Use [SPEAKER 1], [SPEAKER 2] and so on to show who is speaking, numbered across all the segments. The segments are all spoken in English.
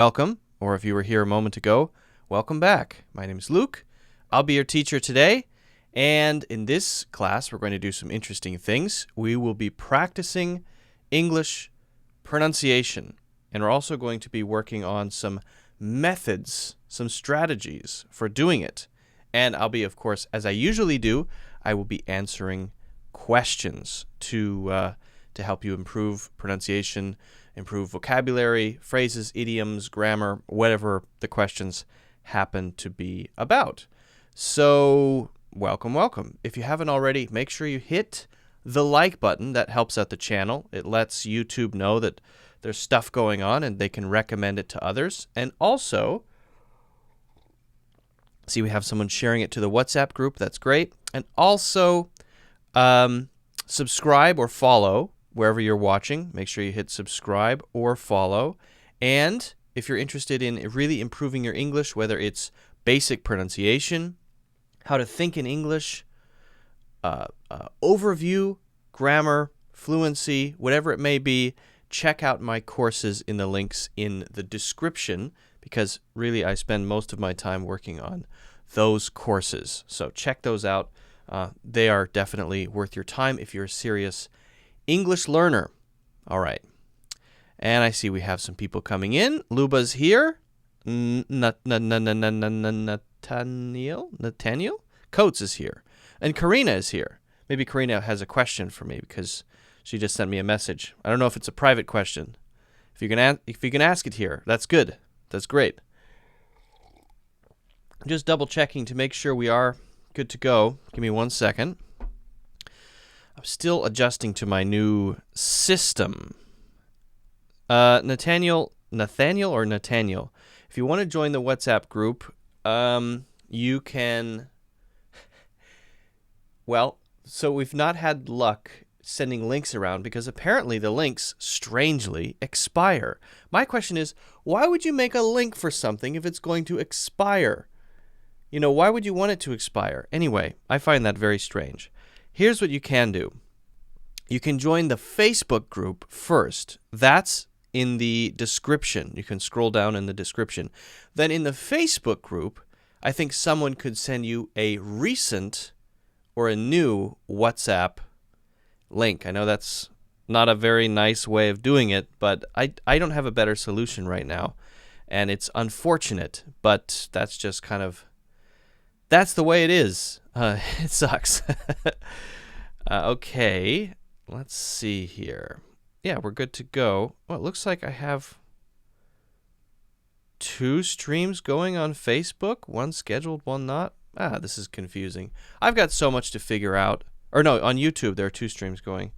[SPEAKER 1] Welcome, or if you were here a moment ago, welcome back. My name is Luke. I'll be your teacher today, and in this class, we're going to do some interesting things. We will be practicing English pronunciation, and we're also going to be working on some methods, some strategies for doing it. And I'll be, of course, as I usually do, I will be answering questions to help you improve pronunciation, improve vocabulary, phrases, idioms, grammar, whatever the questions happen to be about. So, welcome, welcome. If you haven't already, make sure you hit the like button. That helps out the channel. It lets YouTube know that there's stuff going on and they can recommend it to others. And also, see, we have someone sharing it to the WhatsApp group. That's great. And also, subscribe or follow wherever you're watching. Make sure you hit subscribe or follow. And if you're interested in really improving your English, whether it's basic pronunciation, how to think in English, overview, grammar, fluency, whatever it may be, check out my courses in the links in the description, because really I spend most of my time working on those courses. So check those out. They are definitely worth your time if you're a serious English learner. All right. And I see we have some people coming in. Luba's here. Nathaniel Coates is here. And Karina is here. Maybe Karina has a question for me because she just sent me a message. I don't know if it's a private question. If you can ask it here, that's good. That's great. Just double checking to make sure we are good to go. Give me 1 second. I'm still adjusting to my new system. Nathaniel, if you want to join the WhatsApp group, you can. Well, so we've not had luck sending links around because apparently the links, strangely, expire. My question is, why would you make a link for something if it's going to expire? You know, why would you want it to expire? Anyway, I find that very strange. Here's what you can do. You can join the Facebook group first. That's in the description. You can scroll down in the description. Then in the Facebook group, I think someone could send you a recent or a new WhatsApp link. I know that's not a very nice way of doing it, but I don't have a better solution right now. And it's unfortunate, but that's just kind of, that's the way it is. It sucks. Okay, let's see here. Yeah, we're good to go. Well, it looks like I have 2 streams going on Facebook. One scheduled, one not. This is confusing. I've got so much to figure out. Or no, on YouTube there are 2 streams going.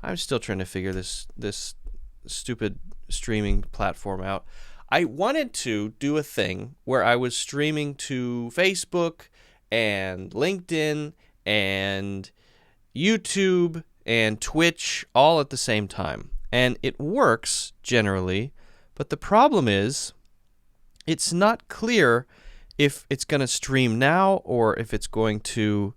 [SPEAKER 1] I'm still trying to figure this stupid streaming platform out. I wanted to do a thing where I was streaming to Facebook and LinkedIn and YouTube and Twitch all at the same time. And it works generally, but the problem is it's not clear if it's going to stream now or if it's going to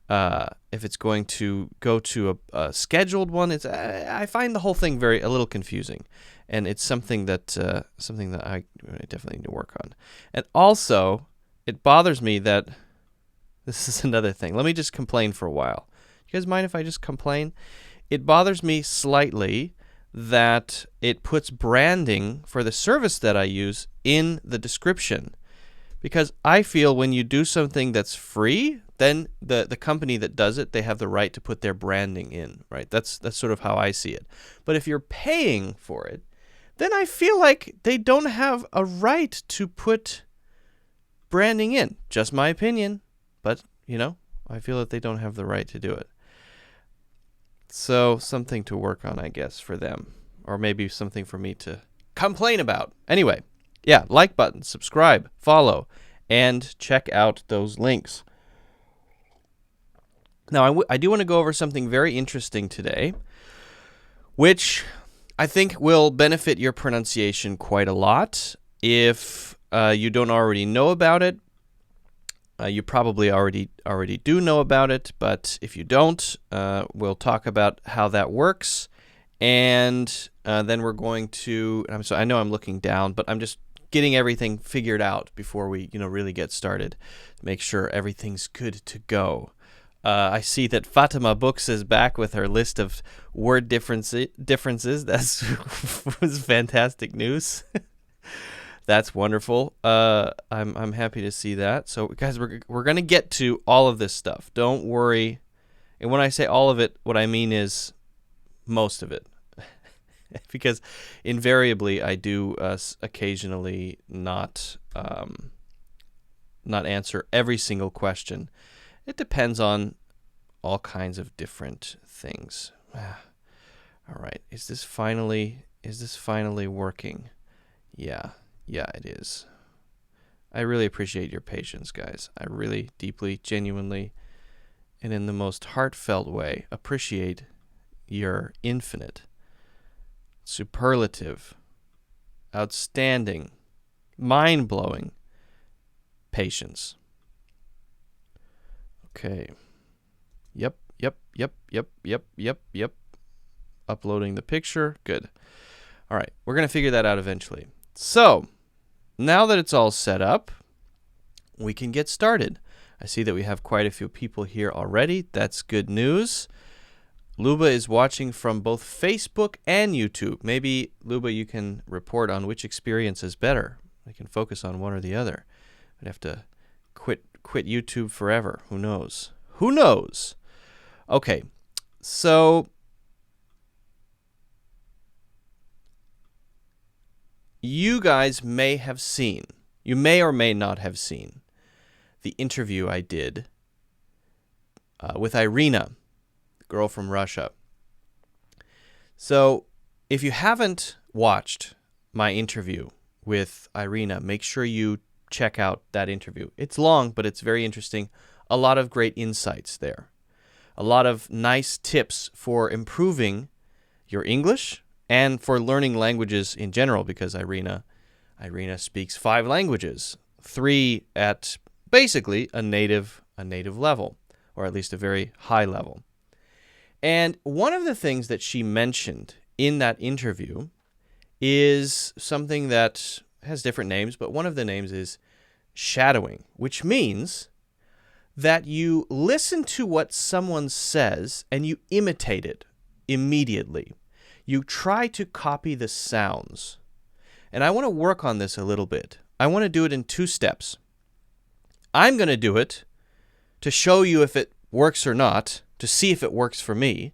[SPEAKER 1] go to a scheduled one. I find the whole thing a little confusing, and it's something that I definitely need to work on. And also, it bothers me that this is another thing. Let me just complain for a while. You guys mind if I just complain? It bothers me slightly that it puts branding for the service that I use in the description. Because I feel when you do something that's free, then the company that does it, they have the right to put their branding in, right? That's sort of how I see it. But if you're paying for it, then I feel like they don't have a right to put branding in. Just my opinion. But, I feel that they don't have the right to do it. So, something to work on, I guess, for them. Or maybe something for me to complain about. Anyway, yeah, like button, subscribe, follow, and check out those links. Now, I do want to go over something very interesting today, which I think will benefit your pronunciation quite a lot. If you don't already know about it, you probably already do know about it, but if you don't, we'll talk about how that works, and then we're going to. I know I'm looking down, but I'm just getting everything figured out before we, really get started. Make sure everything's good to go. I see that Fatima Books is back with her list of word differences. That's was fantastic news. That's wonderful. I'm happy to see that. So, guys, we're gonna get to all of this stuff. Don't worry. And when I say all of it, what I mean is most of it, because invariably I do occasionally not answer every single question. It depends on all kinds of different things. All right, is this finally working? Yeah, it is. I really appreciate your patience, guys. I really deeply, genuinely, and in the most heartfelt way appreciate your infinite, superlative, outstanding, mind-blowing patience. Okay. Yep. Uploading the picture. Good. All right. We're going to figure that out eventually. So, now that it's all set up, we can get started. I see that we have quite a few people here already. That's good news. Luba is watching from both Facebook and YouTube. Maybe, Luba, you can report on which experience is better. I can focus on one or the other. I'd have to quit YouTube forever. Who knows? Okay, so you guys may have seen, you may or may not have seen, the interview I did with Irina, the girl from Russia. So if you haven't watched my interview with Irina, make sure you check out that interview. It's long, but it's very interesting. A lot of great insights there. A lot of nice tips for improving your English and for learning languages in general, because Irina speaks 5 languages, 3 at basically a native level, or at least a very high level. And one of the things that she mentioned in that interview is something that has different names, but one of the names is shadowing, which means that you listen to what someone says and you imitate it immediately. You try to copy the sounds. And I want to work on this a little bit. I want to do it in 2 steps. I'm going to do it to show you if it works or not, to see if it works for me.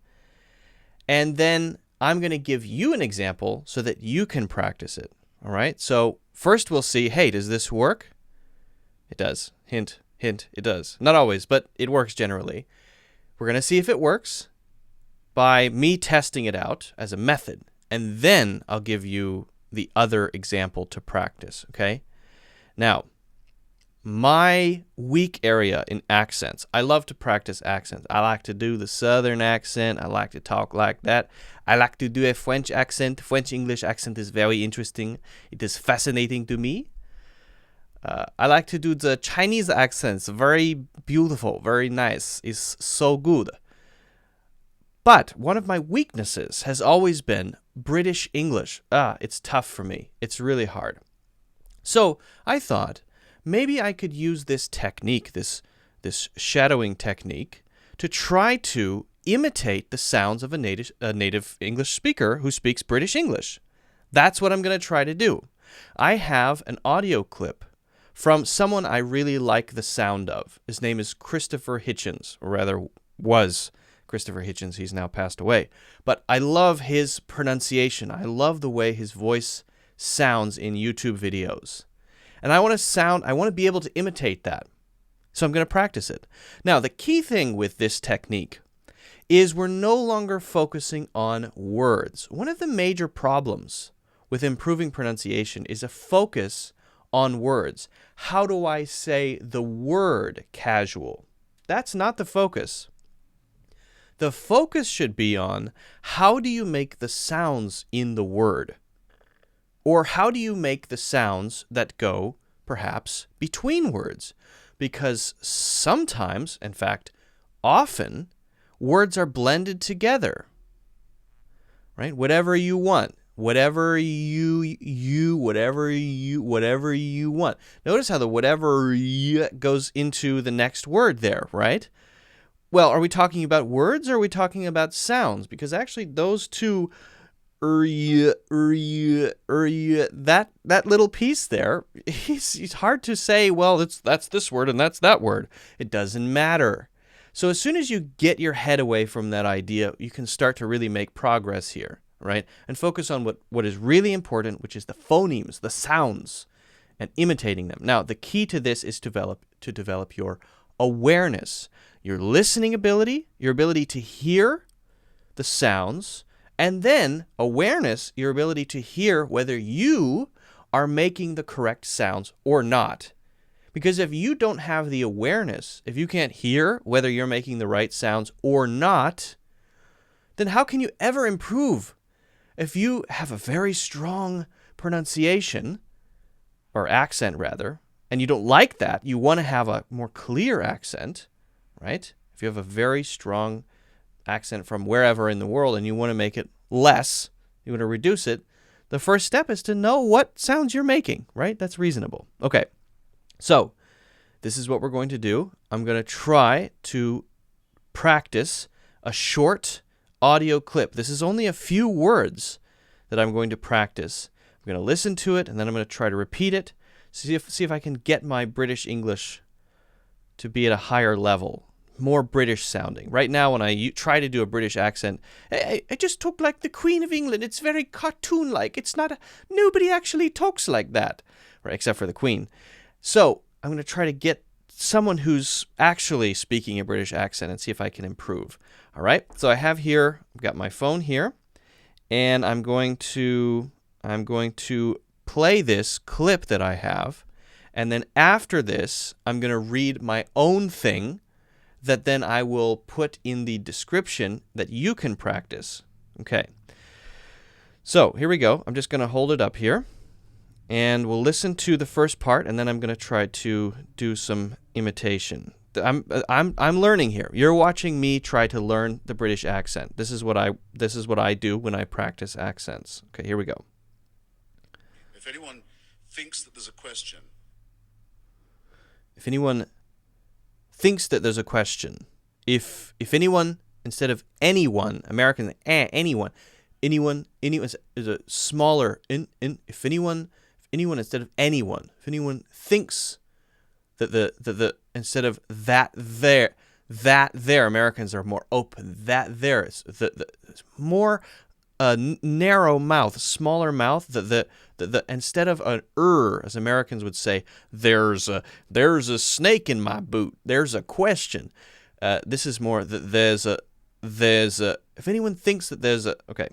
[SPEAKER 1] And then I'm going to give you an example so that you can practice it. All right? So first we'll see, hey, does this work? It does. Hint, it does. Not always, but it works generally. We're going to see if it works by me testing it out as a method. And then I'll give you the other example to practice, okay? Now, my weak area in accents. I love to practice accents. I like to do the Southern accent. I like to talk like that. I like to do a French accent. French-English accent is very interesting. It is fascinating to me. I like to do the Chinese accents. Very beautiful, very nice. It's so good. But one of my weaknesses has always been British English. It's tough for me. It's really hard. So I thought maybe I could use this technique, this shadowing technique, to try to imitate the sounds of a native English speaker who speaks British English. That's what I'm going to try to do. I have an audio clip from someone I really like the sound of. His name is Christopher Hitchens, or rather was Christopher Hitchens. He's now passed away. But I love his pronunciation. I love the way his voice sounds in YouTube videos. And I want to be able to imitate that. So I'm going to practice it. Now, the key thing with this technique is we're no longer focusing on words. One of the major problems with improving pronunciation is a focus on words. How do I say the word casual? That's not the focus. The focus should be on how do you make the sounds in the word? Or how do you make the sounds that go, perhaps, between words? Because sometimes, in fact, often, words are blended together. Right? Whatever you want. whatever you want. Notice how the whatever goes into the next word there, right? Well, are we talking about words or are we talking about sounds? Because actually those two that little piece there, it's hard to say, well, that's this word and that's that word. It doesn't matter. So as soon as you get your head away from that idea, you can start to really make progress here, right? And focus on what is really important, which is the phonemes, the sounds, and imitating them. Now, the key to this is to develop your awareness, your listening ability, your ability to hear the sounds, and then awareness, your ability to hear whether you are making the correct sounds or not. Because if you don't have the awareness, if you can't hear whether you're making the right sounds or not, then how can you ever improve? If you have a very strong pronunciation, or accent rather, and you don't like that, you want to have a more clear accent, right? If you have a very strong accent from wherever in the world and you want to make it less, you want to reduce it, the first step is to know what sounds you're making, right? That's reasonable. Okay, so this is what we're going to do. I'm going to try to practice a short audio clip. This is only a few words that I'm going to practice. I'm going to listen to it and then I'm going to try to repeat it, see if I can get my British English to be at a higher level, more British sounding. Right now, when I try to do a British accent, I just talk like the Queen of England. It's very cartoon-like. It's not, nobody actually talks like that, right? Except for the Queen. So I'm going to try to get someone who's actually speaking a British accent and see if I can improve. All right. So I have here, I've got my phone here, and I'm going to play this clip that I have, and then after this, I'm going to read my own thing that then I will put in the description that you can practice. Okay. So here we go. I'm just going to hold it up here, and we'll listen to the first part, and then I'm going to try to do some imitation. I'm learning here. You're watching me try to learn the British accent. This is what I do when I practice accents. Okay, here we go.
[SPEAKER 2] If anyone thinks that there's a question.
[SPEAKER 1] If anyone thinks that there's a question. If anyone instead of anyone, American anyone is a smaller if anyone instead of anyone. If anyone thinks that the instead of that there, Americans are more open. That there is the more narrow mouth, smaller mouth. The instead of an as Americans would say, there's a snake in my boot. There's a question. This is more that there's a. If anyone thinks that there's a okay.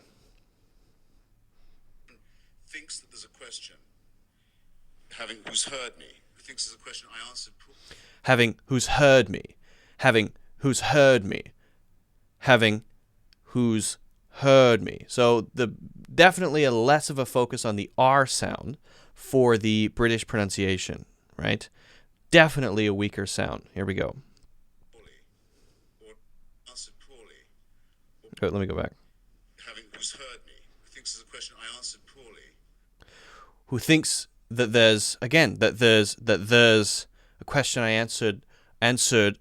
[SPEAKER 2] Thinks that there's a question. Having who's heard me. Who thinks there's a question I answered.
[SPEAKER 1] Having who's heard me. Having who's heard me. Having who's heard me. So definitely a less of a focus on the R sound for the British pronunciation, right? Definitely a weaker sound. Here we go.
[SPEAKER 2] Or answered poorly.
[SPEAKER 1] Let me go back.
[SPEAKER 2] Having who's heard me. Who thinks there's a question I answered poorly.
[SPEAKER 1] Who thinks that there's a question I answered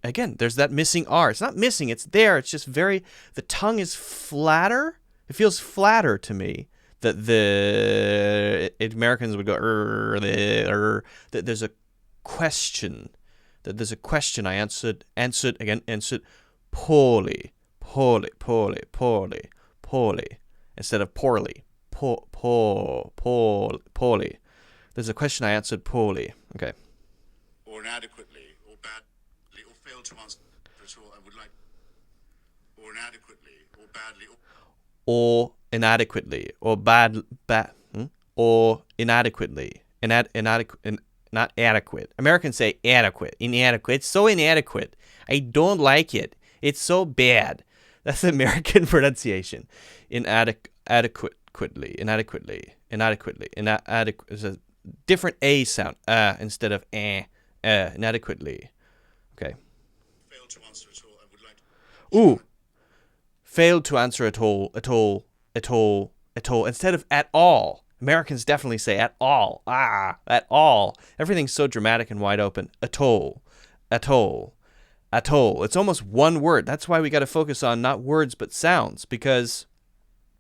[SPEAKER 1] again. There's that missing R. It's not missing, it's there. It's just the tongue is flatter. It feels flatter to me that the Americans would go that there's a question. That there's a question I answered poorly instead of poorly. Poorly. There's a question I answered poorly. Okay.
[SPEAKER 2] Or inadequately, or badly, or failed to answer at all. I would like. Or inadequately, or badly.
[SPEAKER 1] Or inadequately, or or inadequately. Not adequate. Americans say adequate. Inadequate. It's so inadequate. I don't like it. It's so bad. That's the American pronunciation. Inadequately. There's a different A sound. Instead of inadequately. Okay.
[SPEAKER 2] Failed to answer at all. I would like.
[SPEAKER 1] Ooh. Failed to answer at all. atoll, instead of at all. Americans definitely say at all. At all. Everything's so dramatic and wide open. Atoll, atoll, atoll. It's almost one word. That's why we got to focus on not words but sounds, because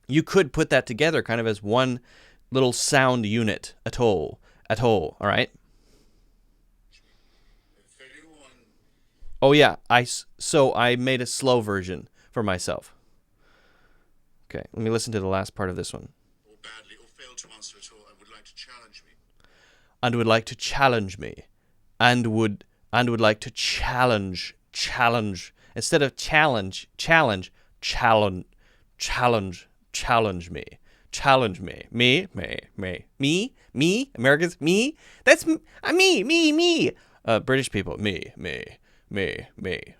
[SPEAKER 1] you could put that together kind of as one little sound unit. Atoll, atoll. All right. Oh yeah, so I made a slow version for myself. Okay, let me listen to the last part of this one.
[SPEAKER 2] Or badly, or failed to answer at all, and would like to challenge me.
[SPEAKER 1] And would like to challenge me. And would like to challenge instead of challenge me. Challenge me. Me. Americans, me. That's me. British people, me.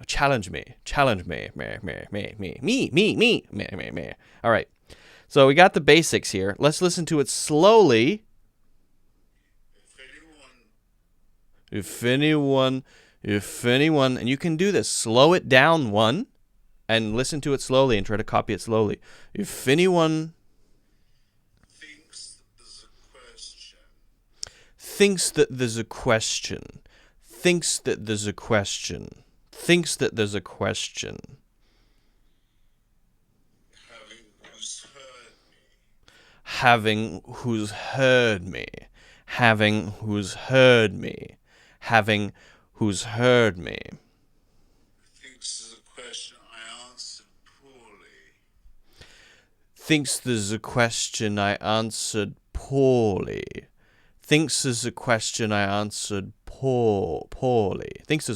[SPEAKER 1] Challenge me. Me. All right. So we got the basics here. Let's listen to it slowly. If anyone, and you can do this. Slow it down one and listen to it slowly and try to copy it slowly. If anyone thinks that there's a question. Having who's heard me. Thinks there's a question I answered poorly. Thinks there's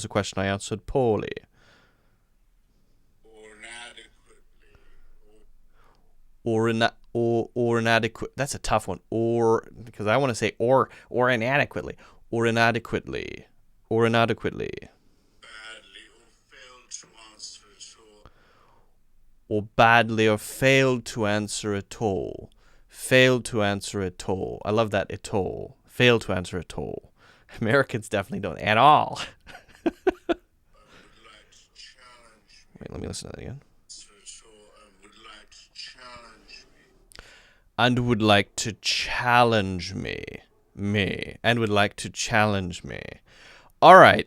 [SPEAKER 1] a question I answered poorly. Or inadequate. That's a tough one. Or, because I want to say or inadequately. Or inadequately. Or badly or failed to answer at all. I love that, at all. Failed to answer at all. Americans definitely don't at all. Wait, let me listen to that again. And would like to challenge me. All right.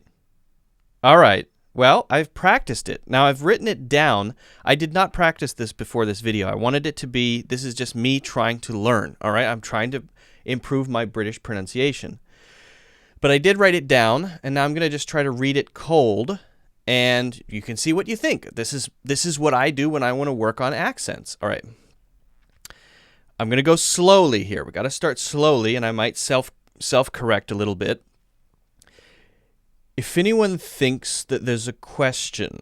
[SPEAKER 1] Well, I've practiced it. Now, I've written it down. I did not practice this before this video. I wanted it to be, this is just me trying to learn, all right? I'm trying to improve my British pronunciation. But I did write it down, and now I'm going to just try to read it cold, and you can see what you think. This is what I do when I want to work on accents. All right. I'm going to go slowly here. We got to start slowly, and I might self-correct a little bit. If anyone thinks that there's a question,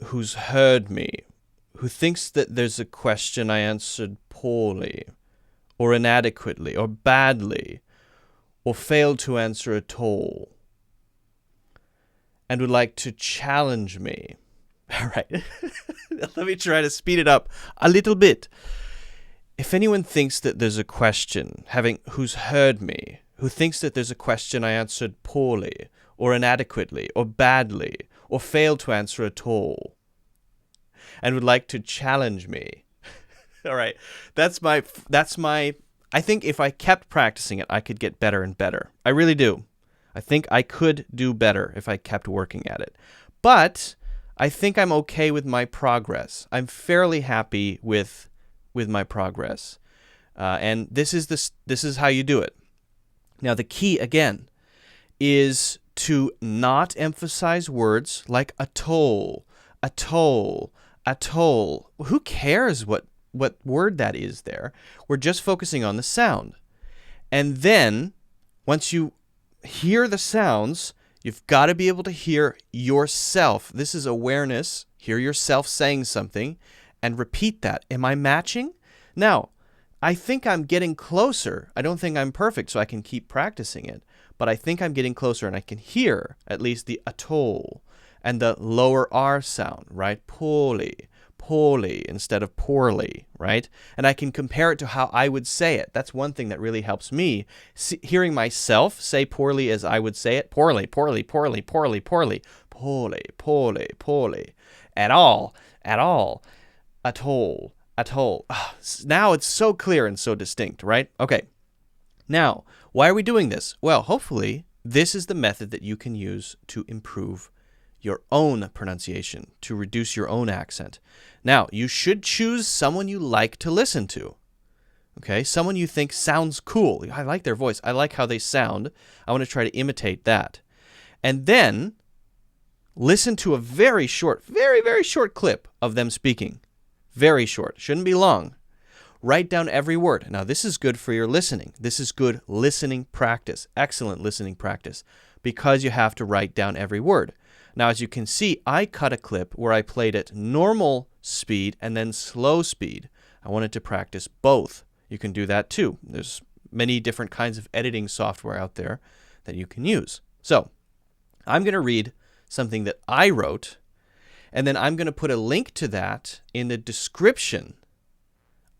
[SPEAKER 1] who's heard me, who thinks that there's a question I answered poorly, or inadequately, or badly, or failed to answer at all, and would like to challenge me. All right. Let me try to speed it up a little bit. If anyone thinks that there's a question, who's heard me, who thinks that there's a question I answered poorly, or inadequately, or badly, or failed to answer at all, and would like to challenge me. All right. That's my, I think if I kept practicing it, I could get better and better. I really do. I think I could do better if I kept working at it. But I think I'm okay with my progress. I'm fairly happy with my progress. And this is how you do it. Now, the key, again, is to not emphasize words like atoll. Who cares what word that is there? We're just focusing on the sound. And then, once you hear the sounds, you've got to be able to hear yourself. This is awareness. Hear yourself saying something and repeat that. Am I matching? Now, I think I'm getting closer. I don't think I'm perfect, so I can keep practicing it. But I think I'm getting closer, and I can hear at least the atoll and the lower R sound, right? Poorly instead of poorly, right? And I can compare it to how I would say it. That's one thing that really helps me. Hearing myself say poorly as I would say it. Poorly. At all. Atoll. at all. Now it's so clear and so distinct, right? Okay. Now, why are we doing this? Well, hopefully, this is the method that you can use to improve your own pronunciation, to reduce your own accent. Now, you should choose someone you like to listen to. Okay, someone you think sounds cool. I like their voice. I like how they sound. I want to try to imitate that. And then listen to a very short, very, very short clip of them speaking. Very short. Shouldn't be long. Write down every word. Now, this is good for your listening. This is good listening practice. Excellent listening practice because you have to write down every word. Now, as you can see, I cut a clip where I played at normal speed and then slow speed. I wanted to practice both. You can do that too. There's many different kinds of editing software out there that you can use. So, I'm going to read something that I wrote, and then I'm going to put a link to that in the description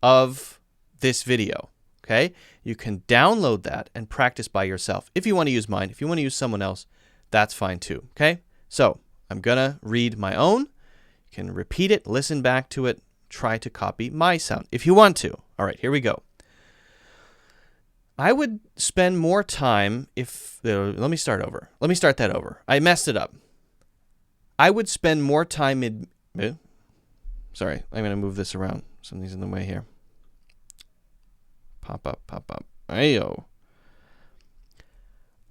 [SPEAKER 1] of this video. Okay? You can download that and practice by yourself. If you want to use mine, if you want to use someone else, that's fine too. Okay? So, I'm going to read my own. You can repeat it, listen back to it, try to copy my sound if you want to. All right, here we go. I would spend more time if... let me start over. Let me start that over. I messed it up. I would spend more time in... Sorry, I'm going to move this around. Something's in the way here. Pop up, pop up. Ayo.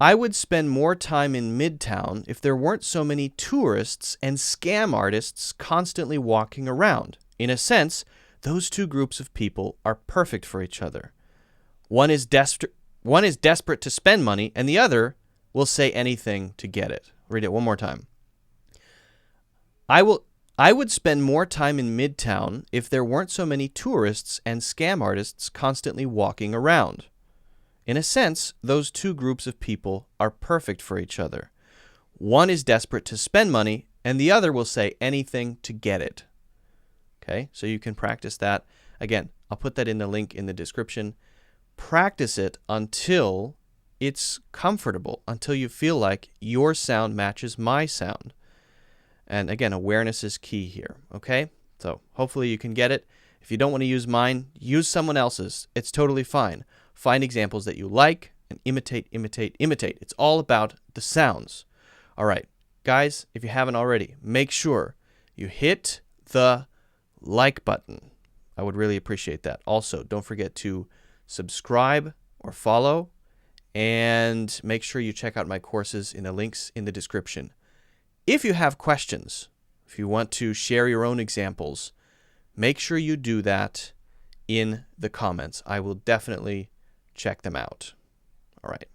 [SPEAKER 1] I would spend more time in Midtown if there weren't so many tourists and scam artists constantly walking around. In a sense, those two groups of people are perfect for each other. One is desperate to spend money, and the other will say anything to get it. Read it one more time. I would spend more time in Midtown if there weren't so many tourists and scam artists constantly walking around. In a sense, those two groups of people are perfect for each other. One is desperate to spend money, and the other will say anything to get it. Okay, so you can practice that. Again, I'll put that in the link in the description. Practice it until it's comfortable, until you feel like your sound matches my sound. And again, awareness is key here, okay? So hopefully you can get it. If you don't want to use mine, use someone else's. It's totally fine. Find examples that you like and imitate, imitate, imitate. It's all about the sounds. All right, guys, if you haven't already, make sure you hit the like button. I would really appreciate that. Also, don't forget to subscribe or follow, and make sure you check out my courses in the links in the description. If you have questions, if you want to share your own examples, make sure you do that in the comments. I will definitely check them out. All right.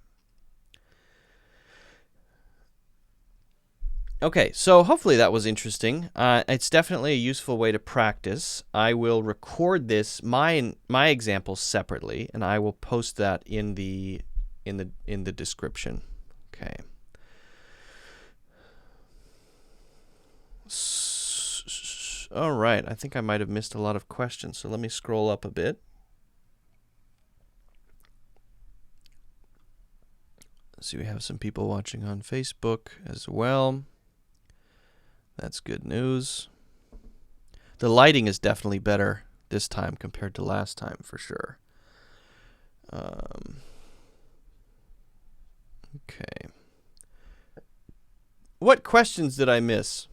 [SPEAKER 1] Okay, so hopefully that was interesting. It's definitely a useful way to practice. I will record this, my examples separately, and I will post that in the description. Okay. All right, I think I might have missed a lot of questions, so let me scroll up a bit. So we have some people watching on Facebook as well. That's good news. The lighting is definitely better this time compared to last time, for sure. Okay. What questions did I miss?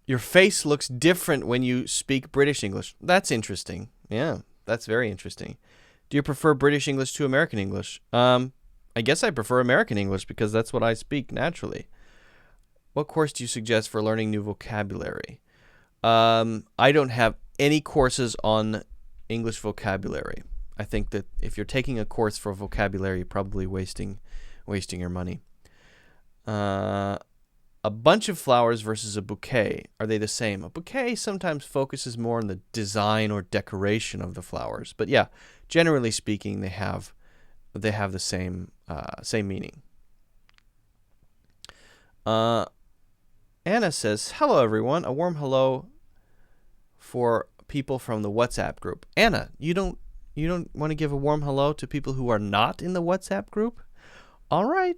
[SPEAKER 1] Your face looks different when you speak British English. That's interesting. Yeah, that's very interesting. Do you prefer British English to American English? I guess I prefer American English because that's what I speak naturally. What course do you suggest for learning new vocabulary? I don't have any courses on English vocabulary. I think that if you're taking a course for vocabulary, you're probably wasting your money. A bunch of flowers versus a bouquet. Are they the same? A bouquet sometimes focuses more on the design or decoration of the flowers. But yeah, generally speaking, they have the same meaning. Anna says, "Hello everyone. A warm hello for people from the WhatsApp group." Anna, you don't want to give a warm hello to people who are not in the WhatsApp group? All right,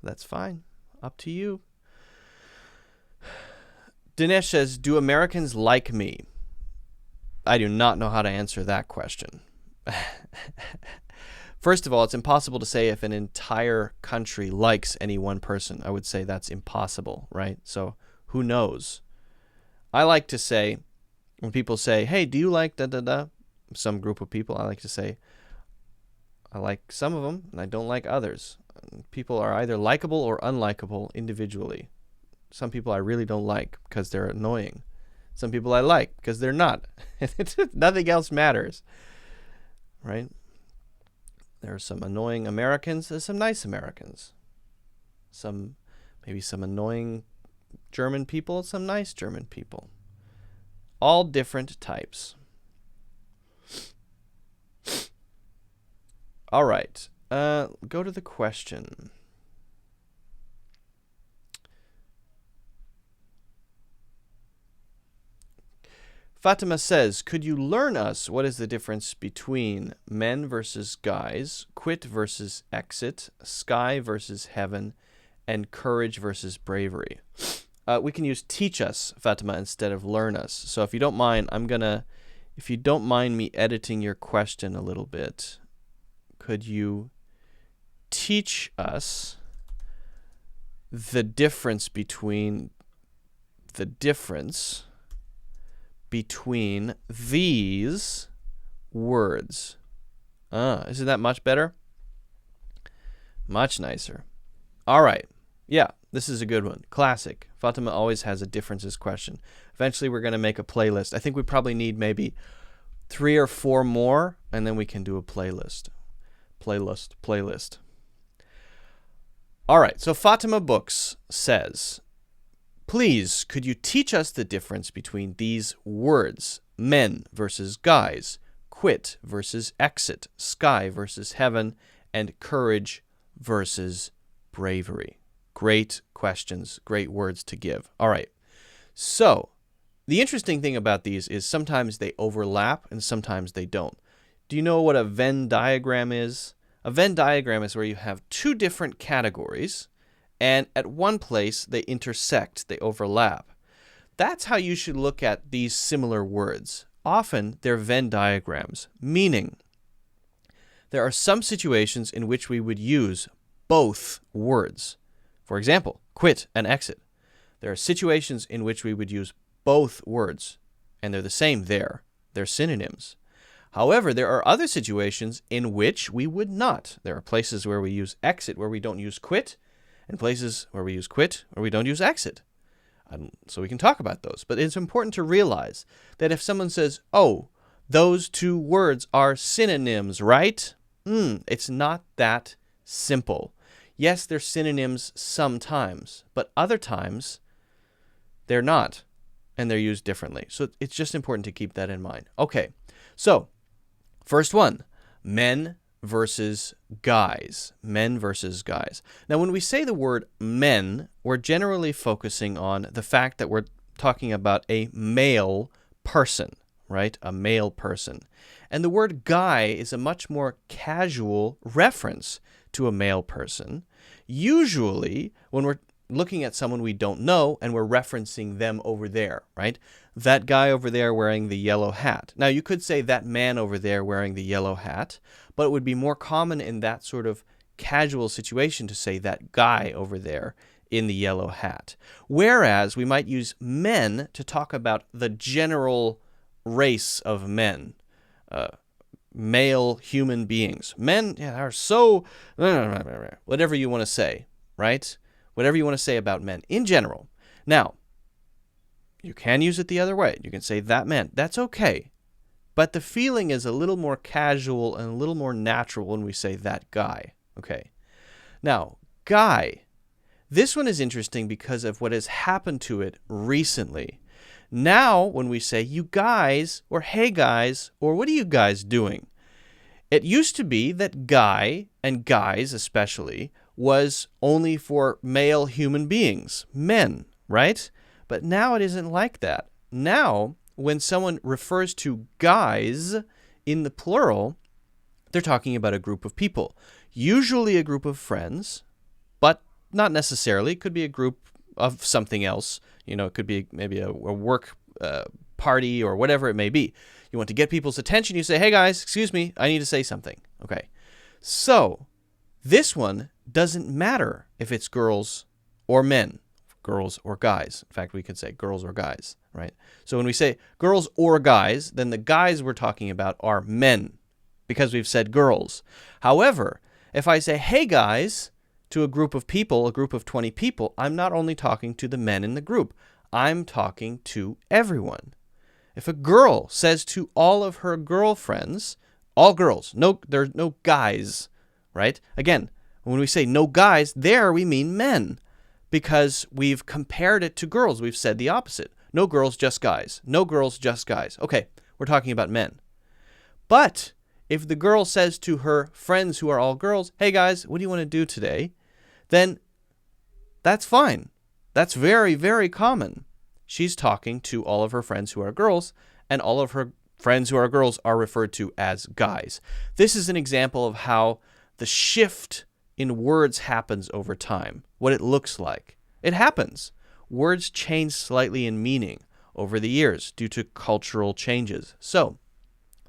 [SPEAKER 1] that's fine. Up to you. Dinesh says, "Do Americans like me?" I do not know how to answer that question. First of all, it's impossible to say if an entire country likes any one person. I would say that's impossible, right? So who knows? I like to say, when people say, hey, do you like da-da-da? Some group of people, I like to say, I like some of them and I don't like others. People are either likable or unlikable individually. Some people I really don't like because they're annoying. Some people I like because they're not. Nothing else matters, right? There are some annoying Americans. There's some nice Americans. Maybe some annoying German people, some nice German people. All different types. All right. Go to the question. Fatima says, could you learn us what is the difference between men versus guys, quit versus exit, sky versus heaven, and courage versus bravery? We can use teach us, Fatima, instead of learn us. So if you don't mind, if you don't mind me editing your question a little bit, could you teach us the difference between these words? Isn't that much better? Much nicer. All right. Yeah, this is a good one. Classic. Fatima always has a differences question. Eventually, we're going to make a playlist. I think we probably need maybe 3 or 4 more, and then we can do a playlist. Playlist. All right. So Fatima Books says, please, could you teach us the difference between these words? Men versus guys, quit versus exit, sky versus heaven, and courage versus bravery. Great questions, great words to give. All right. So the interesting thing about these is sometimes they overlap and sometimes they don't. Do you know what a Venn diagram is? A Venn diagram is where you have 2 different categories, and at one place they intersect, they overlap. That's how you should look at these similar words. Often they're Venn diagrams, meaning there are some situations in which we would use both words. For example, quit and exit. There are situations in which we would use both words, and they're the same there. They're synonyms. However, there are other situations in which we would not. There are places where we use exit where we don't use quit, and places where we use quit where we don't use exit. So we can talk about those. But it's important to realize that if someone says, oh, those 2 words are synonyms, right? It's not that simple. Yes, they're synonyms sometimes, but other times they're not, and they're used differently. So it's just important to keep that in mind. Okay, so first one, men versus guys. Men versus guys. Now, when we say the word men, we're generally focusing on the fact that we're talking about a male person, right? A male person. And the word guy is a much more casual reference to a male person. Usually, when we're looking at someone we don't know and we're referencing them over there, right? That guy over there wearing the yellow hat. Now, you could say that man over there wearing the yellow hat, but it would be more common in that sort of casual situation to say that guy over there in the yellow hat. Whereas we might use men to talk about the general race of men, male human beings. Men are so, whatever you want to say, right? Whatever you want to say about men in general. Now, you can use it the other way. You can say that man. That's okay. But the feeling is a little more casual and a little more natural when we say that guy. Okay. Now, guy. This one is interesting because of what has happened to it recently. Now, when we say you guys, or hey guys, or what are you guys doing? It used to be that guy, and guys especially, was only for male human beings, men, right? But now it isn't like that. Now, when someone refers to guys in the plural, they're talking about a group of people, usually a group of friends, but not necessarily. It could be a group of something else. It could be maybe a work party or whatever it may be. You want to get people's attention. You say, hey guys, excuse me, I need to say something. Okay. So this one doesn't matter if it's girls or men, girls or guys. In fact, we could say girls or guys, right? So when we say girls or guys, then the guys we're talking about are men because we've said girls. However, if I say, hey guys, to a group of people, a group of 20 people, I'm not only talking to the men in the group, I'm talking to everyone. If a girl says to all of her girlfriends, all girls, there's no guys, right? Again, when we say no guys, there we mean men because we've compared it to girls. We've said the opposite. No girls, just guys. No girls, just guys. Okay, we're talking about men. But if the girl says to her friends who are all girls, hey guys, what do you want to do today? Then that's fine. That's very, very common. She's talking to all of her friends who are girls, and all of her friends who are girls are referred to as guys. This is an example of how the shift in words happens over time, what it looks like. It happens. Words change slightly in meaning over the years due to cultural changes. So,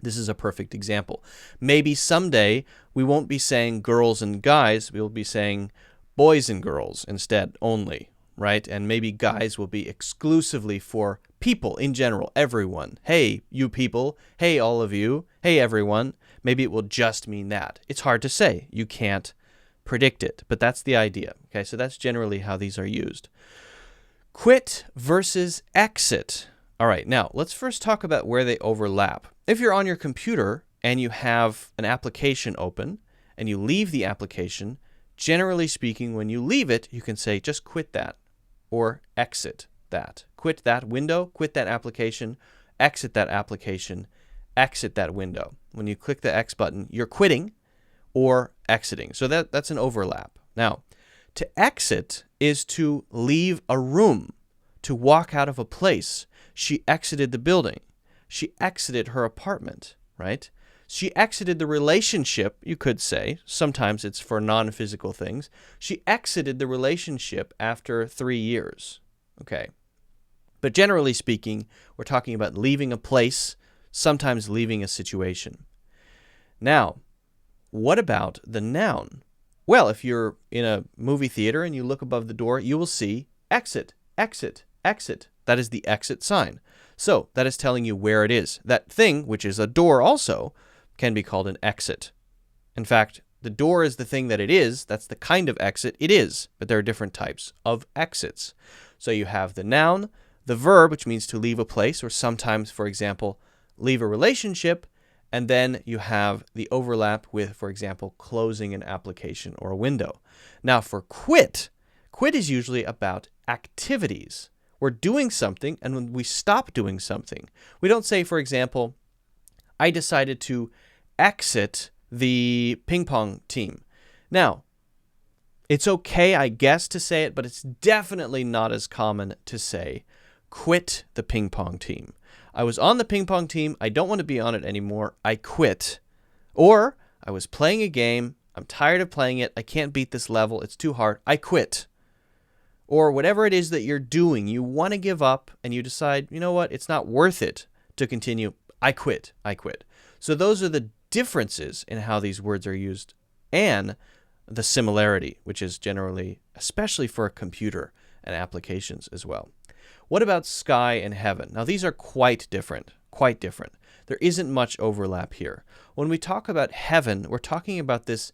[SPEAKER 1] this is a perfect example. Maybe someday we won't be saying girls and guys, we'll be saying boys and girls instead only, right? And maybe guys will be exclusively for people in general, everyone. Hey, you people. Hey, all of you. Hey, everyone. Maybe it will just mean that. It's hard to say. You can't predict it, but that's the idea. Okay, so that's generally how these are used. Quit versus exit. All right, now let's first talk about where they overlap. If you're on your computer and you have an application open and you leave the application, generally speaking, when you leave it, you can say just quit that or exit that. Quit that window, quit that application, exit that application, exit that window. When you click the X button, you're quitting or exiting. So that's an overlap. Now, to exit is to leave a room, to walk out of a place. She exited the building. She exited her apartment, right? She exited the relationship, you could say. Sometimes it's for non-physical things. She exited the relationship after 3 years, okay? But generally speaking, we're talking about leaving a place, sometimes leaving a situation. Now, what about the noun? Well, if you're in a movie theater and you look above the door, you will see exit, exit, exit. That is the exit sign. So that is telling you where it is. That thing, which is a door also, can be called an exit. In fact, the door is the thing that it is. That's the kind of exit it is. But there are different types of exits. So you have the noun, the verb, which means to leave a place, or sometimes, for example, leave a relationship. And then you have the overlap with, for example, closing an application or a window. Now for quit, quit is usually about activities. We're doing something, and when we stop doing something, we don't say, for example, I decided to exit the ping pong team. Now, it's okay, I guess, to say it, but it's definitely not as common to say, quit the ping pong team. I was on the ping pong team. I don't want to be on it anymore. I quit. Or I was playing a game. I'm tired of playing it. I can't beat this level. It's too hard. I quit. Or whatever it is that you're doing, you want to give up and you decide, you know what, it's not worth it to continue. I quit. I quit. So those are the differences in how these words are used and the similarity, which is generally, especially for a computer and applications as well. What about sky and heaven? Now, these are quite different, quite different. There isn't much overlap here. When we talk about heaven, we're talking about this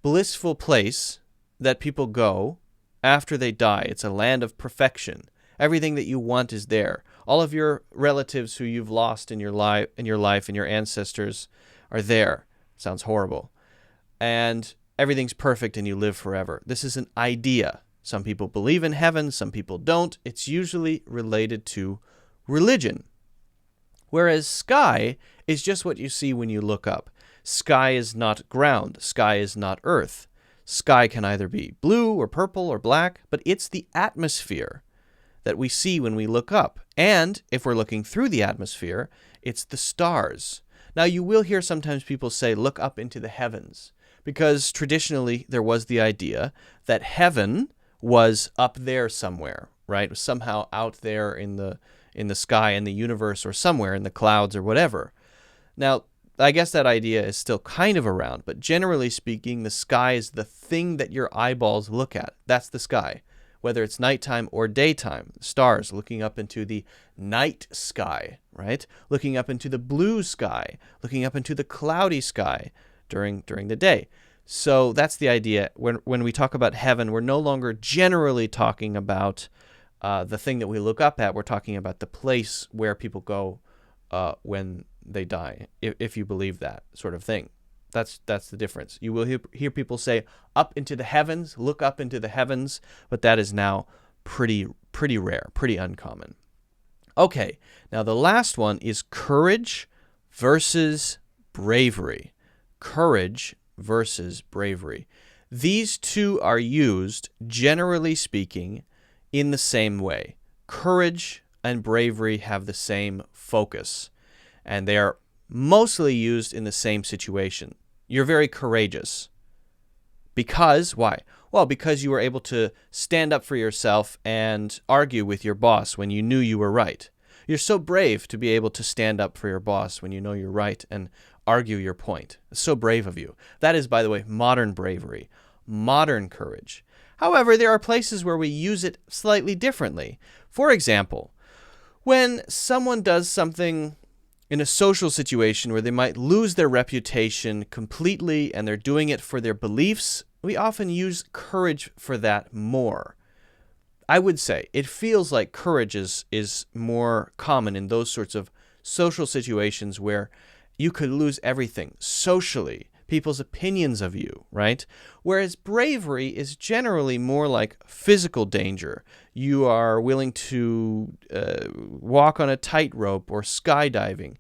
[SPEAKER 1] blissful place that people go after they die. It's a land of perfection. Everything that you want is there. All of your relatives who you've lost in your life and your ancestors are there. Sounds horrible. And everything's perfect and you live forever. This is an idea. Some people believe in heaven, some people don't. It's usually related to religion. Whereas sky is just what you see when you look up. Sky is not ground. Sky is not earth. Sky can either be blue or purple or black, but it's the atmosphere that we see when we look up. And if we're looking through the atmosphere, it's the stars. Now, you will hear sometimes people say, look up into the heavens, because traditionally there was the idea that heaven was up there somewhere, right? Somehow out there in the in the sky, in the universe, or somewhere in the clouds or whatever. Now, I guess that idea is still kind of around, but generally speaking, the sky is the thing that your eyeballs look at. That's the sky, whether it's nighttime or daytime. Stars, looking up into the night sky, right? Looking up into the blue sky, looking up into the cloudy sky during the day. So that's the idea. When we talk about heaven, we're no longer generally talking about the thing that we look up at. We're talking about the place where people go when they die, if you believe that sort of thing. That's the difference. You will hear people say up into the heavens, look up into the heavens, but that is now pretty rare, pretty uncommon. Okay, now the last one is courage versus bravery. Courage versus bravery. These two are used, generally speaking, in the same way. Courage and bravery have the same focus, and they are mostly used in the same situation. You're very courageous. Because, why? Well, because you were able to stand up for yourself and argue with your boss when you knew you were right. You're so brave to be able to stand up for your boss when you know you're right and argue your point. It's so brave of you. That is, by the way, modern bravery, modern courage. However, there are places where we use it slightly differently. For example, when someone does something in a social situation where they might lose their reputation completely and they're doing it for their beliefs, we often use courage for that more. I would say it feels like courage is more common in those sorts of social situations where you could lose everything socially, people's opinions of you, right? Whereas bravery is generally more like physical danger. You are willing to walk on a tightrope or skydiving.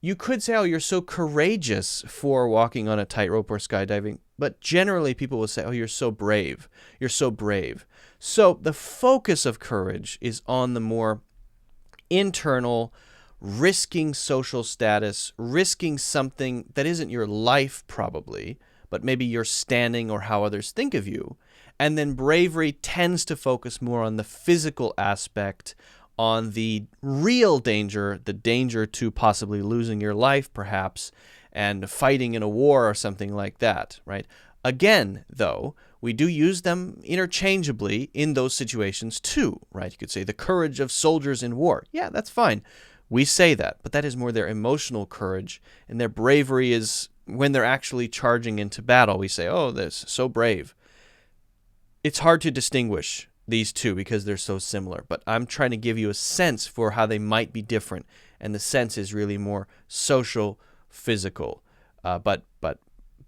[SPEAKER 1] You could say, oh, you're so courageous for walking on a tightrope or skydiving, but generally people will say, oh, you're so brave. You're so brave. So the focus of courage is on the more internal, risking social status, risking something that isn't your life probably, but maybe your standing or how others think of you. And then bravery tends to focus more on the physical aspect, on the real danger, the danger to possibly losing your life perhaps, and fighting in a war or something like that, right? Again, though, we do use them interchangeably in those situations too, right? You could say the courage of soldiers in war. Yeah, that's fine. We say that, but that is more their emotional courage, and their bravery is when they're actually charging into battle. We say, oh, they're so brave. It's hard to distinguish these two because they're so similar, but I'm trying to give you a sense for how they might be different, and the sense is really more social, physical, but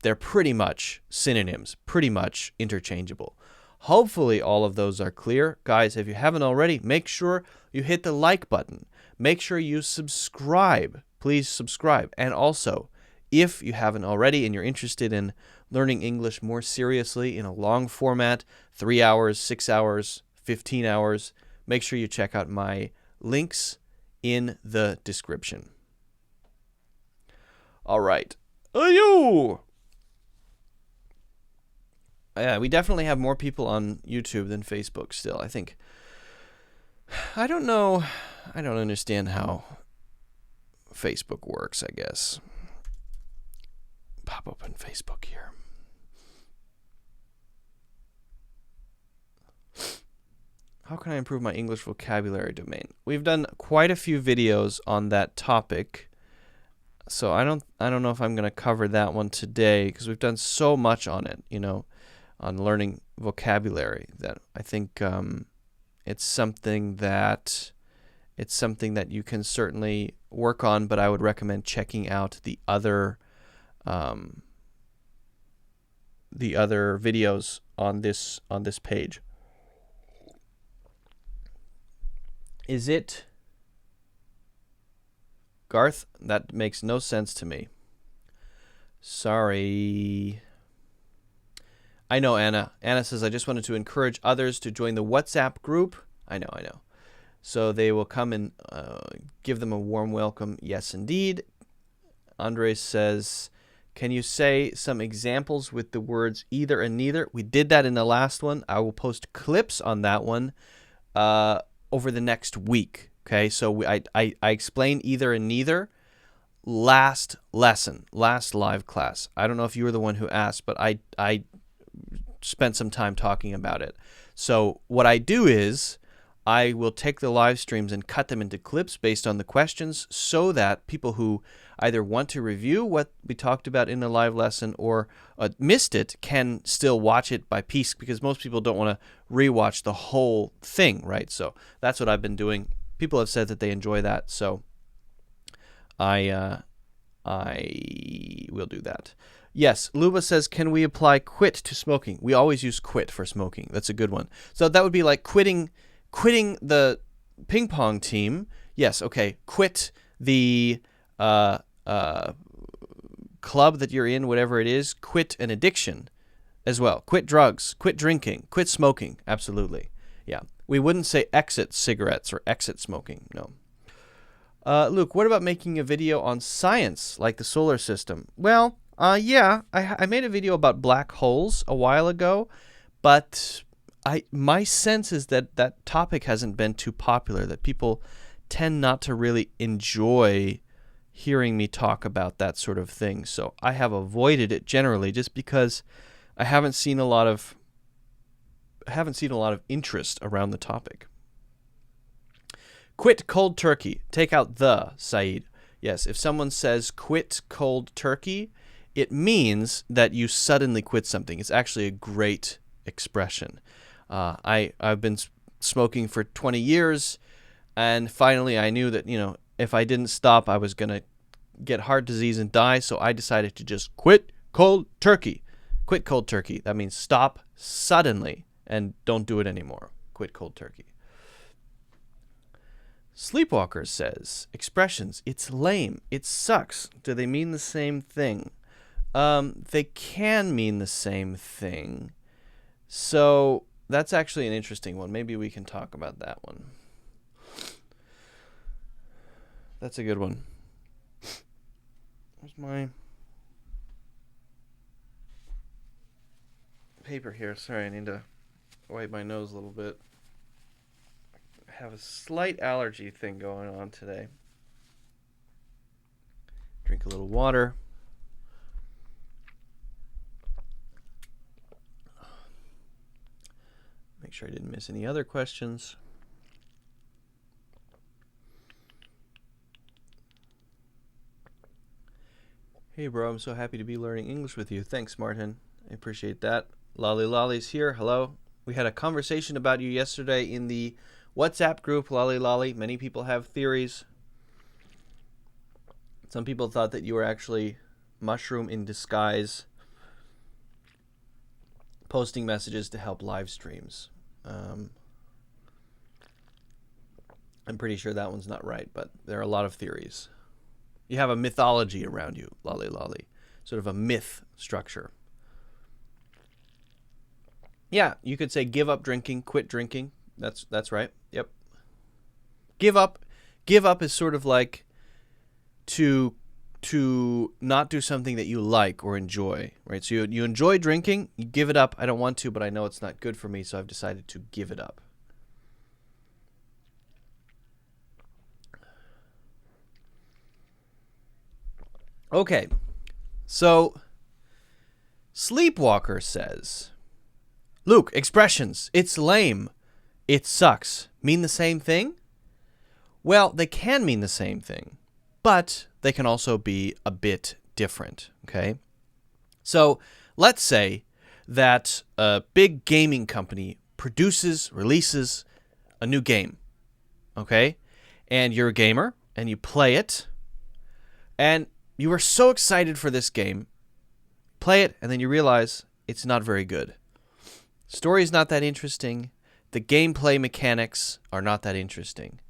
[SPEAKER 1] they're pretty much synonyms, pretty much interchangeable. Hopefully all of those are clear. Guys, if you haven't already, make sure you hit the like button. Make sure you subscribe. Please subscribe. And also, if you haven't already and you're interested in learning English more seriously in a long format, 3 hours, 6 hours, 15 hours, make sure you check out my links in the description. All right. Ayo! Yeah, we definitely have more people on YouTube than Facebook still, I think. I don't know. I don't understand how Facebook works, I guess. Pop open Facebook here. How can I improve my English vocabulary domain? We've done quite a few videos on that topic. So I don't know if I'm going to cover that one today because we've done so much on it, on learning vocabulary, that I think it's something that you can certainly work on, but I would recommend checking out the other videos on this page. Is it Garth? That makes no sense to me. Sorry. I know, Anna. Anna says, I just wanted to encourage others to join the WhatsApp group. I know. So they will come and give them a warm welcome. Yes, indeed. Andres says, can you say some examples with the words either and neither? We did that in the last one. I will post clips on that one over the next week. Okay, so I explain either and neither last lesson, last live class. I don't know if you were the one who asked, but I spent some time talking about it. So what I do is I will take the live streams and cut them into clips based on the questions so that people who either want to review what we talked about in the live lesson or missed it can still watch it by piece, because most people don't want to rewatch the whole thing, right? So that's what I've been doing. People have said that they enjoy that, so I will do that. Yes, Luba says, can we apply quit to smoking? We always use quit for smoking. That's a good one. So that would be like quitting the ping pong team. Yes, okay. Quit the club that you're in, whatever it is. Quit an addiction as well. Quit drugs. Quit drinking. Quit smoking. Absolutely. Yeah. We wouldn't say exit cigarettes or exit smoking. No. Luke, what about making a video on science, like the solar system? Well, yeah, I made a video about black holes a while ago, but my sense is that that topic hasn't been too popular, that people tend not to really enjoy hearing me talk about that sort of thing. So I have avoided it generally just because I haven't seen a lot of interest around the topic. Quit cold turkey. Take out the, Saeed. Yes, if someone says quit cold turkey, it means that you suddenly quit something. It's actually a great expression. I've been smoking for 20 years, and finally I knew that, if I didn't stop, I was going to get heart disease and die, so I decided to just quit cold turkey. Quit cold turkey. That means stop suddenly and don't do it anymore. Quit cold turkey. Sleepwalker says, expressions, it's lame, it sucks. Do they mean the same thing? They can mean the same thing. So that's actually an interesting one. Maybe we can talk about that one. That's a good one. Where's my paper here? Sorry, I need to wipe my nose a little bit. I have a slight allergy thing going on today. Drink a little water. Make sure I didn't miss any other questions. Hey bro, I'm so happy to be learning English with you. Thanks, Martin. I appreciate that. Lali Lali's here. Hello. We had a conversation about you yesterday in the WhatsApp group, Lali Lali. Many people have theories. Some people thought that you were actually mushroom in disguise, posting messages to help live streams. I'm pretty sure that one's not right, but there are a lot of theories. You have a mythology around you, Lali Lali. Sort of a myth structure. Yeah, you could say give up drinking, quit drinking. That's right. Yep. Give up is sort of like to not do something that you like or enjoy, right? So you enjoy drinking, you give it up. I don't want to, but I know it's not good for me, so I've decided to give it up. Okay, so Sleepwalker says, Luke, expressions, it's lame, it sucks, mean the same thing? Well, they can mean the same thing, but they can also be a bit different, okay? So let's say that a big gaming company releases a new game, okay? And you're a gamer, and you play it, and you are so excited for this game, play it, and then you realize it's not very good. Story's not that interesting. The gameplay mechanics are not that interesting.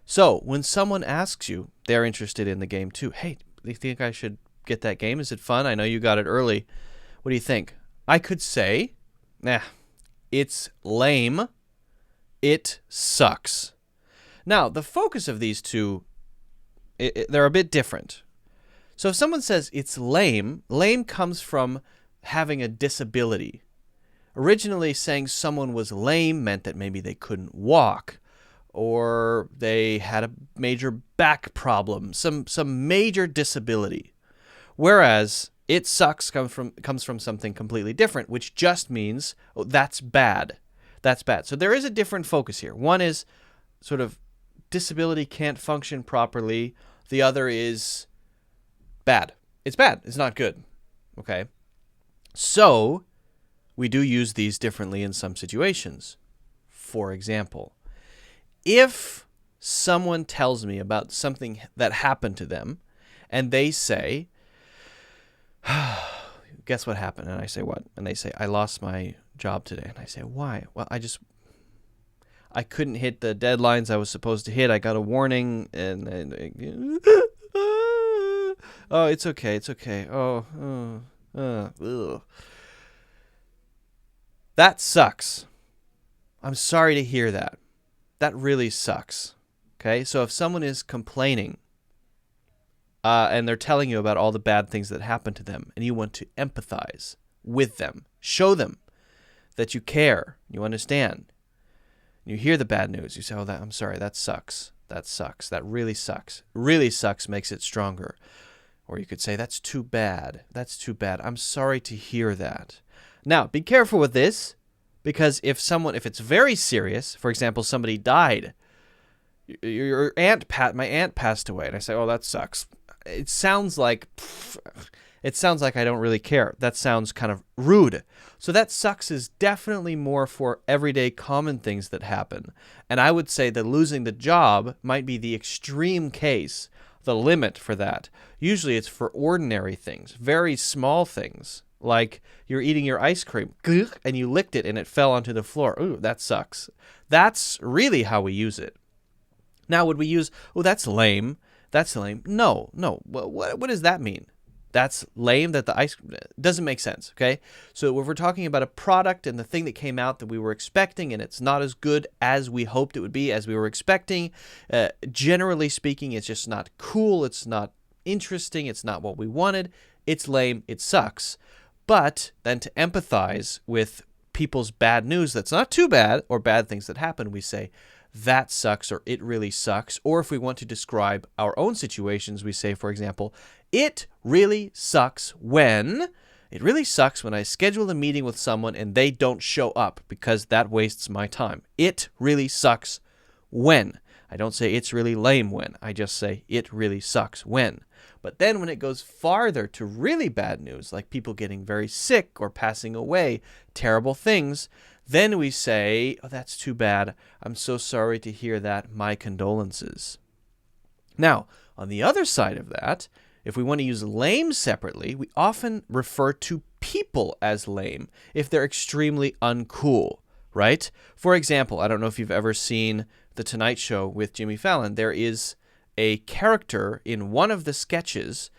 [SPEAKER 1] So when someone asks you, they're interested in the game too. Hey, do you think I should get that game? Is it fun? I know you got it early. What do you think? I could say, nah, it's lame. It sucks. Now, the focus of these two, they're a bit different. So if someone says it's lame, lame comes from having a disability. Originally, saying someone was lame meant that maybe they couldn't walk, or they had a major back problem, some major disability. Whereas it sucks comes from something completely different, which just means, oh, that's bad. That's bad. So there is a different focus here. One is sort of disability can't function properly. The other is bad. It's bad. It's not good. Okay? So we do use these differently in some situations. For example, if someone tells me about something that happened to them and they say, guess what happened? And I say, what? And they say, I lost my job today. And I say, why? Well, I couldn't hit the deadlines I was supposed to hit. I got a warning and oh, it's okay. It's okay. Ugh. That sucks. I'm sorry to hear that. That really sucks. Okay? So if someone is complaining and they're telling you about all the bad things that happened to them and you want to empathize with them, show them that you care, you understand, you hear the bad news, you say, oh, I'm sorry, that sucks. That sucks. That really sucks. Really sucks makes it stronger. Or you could say, that's too bad. That's too bad. I'm sorry to hear that. Now, be careful with this, because if it's very serious, for example, somebody died, my aunt passed away, and I say, oh, that sucks. It sounds like I don't really care. That sounds kind of rude. So that sucks is definitely more for everyday common things that happen. And I would say that losing the job might be the extreme case, the limit for that. Usually it's for ordinary things, very small things, like you're eating your ice cream and you licked it and it fell onto the floor. Ooh, that sucks. That's really how we use it. Now, would we use, oh, that's lame. That's lame. No. What does that mean? That's lame, that the ice doesn't make sense, okay? So if we're talking about a product and the thing that came out that we were expecting and it's not as good as we hoped it would be, as we were expecting, generally speaking, it's just not cool, it's not interesting, it's not what we wanted, it's lame, it sucks. But then to empathize with people's bad news that's not too bad, or bad things that happen, we say, that sucks, or it really sucks. Or if we want to describe our own situations, we say, for example, it really sucks when I schedule a meeting with someone and they don't show up because that wastes my time. It really sucks when. I don't say it's really lame when. I just say it really sucks when. But then when it goes farther to really bad news, like people getting very sick or passing away, terrible things, then we say, oh, that's too bad. I'm so sorry to hear that. My condolences. Now, on the other side of that, if we want to use lame separately, we often refer to people as lame if they're extremely uncool, right? For example, I don't know if you've ever seen The Tonight Show with Jimmy Fallon. There is a character in one of the sketches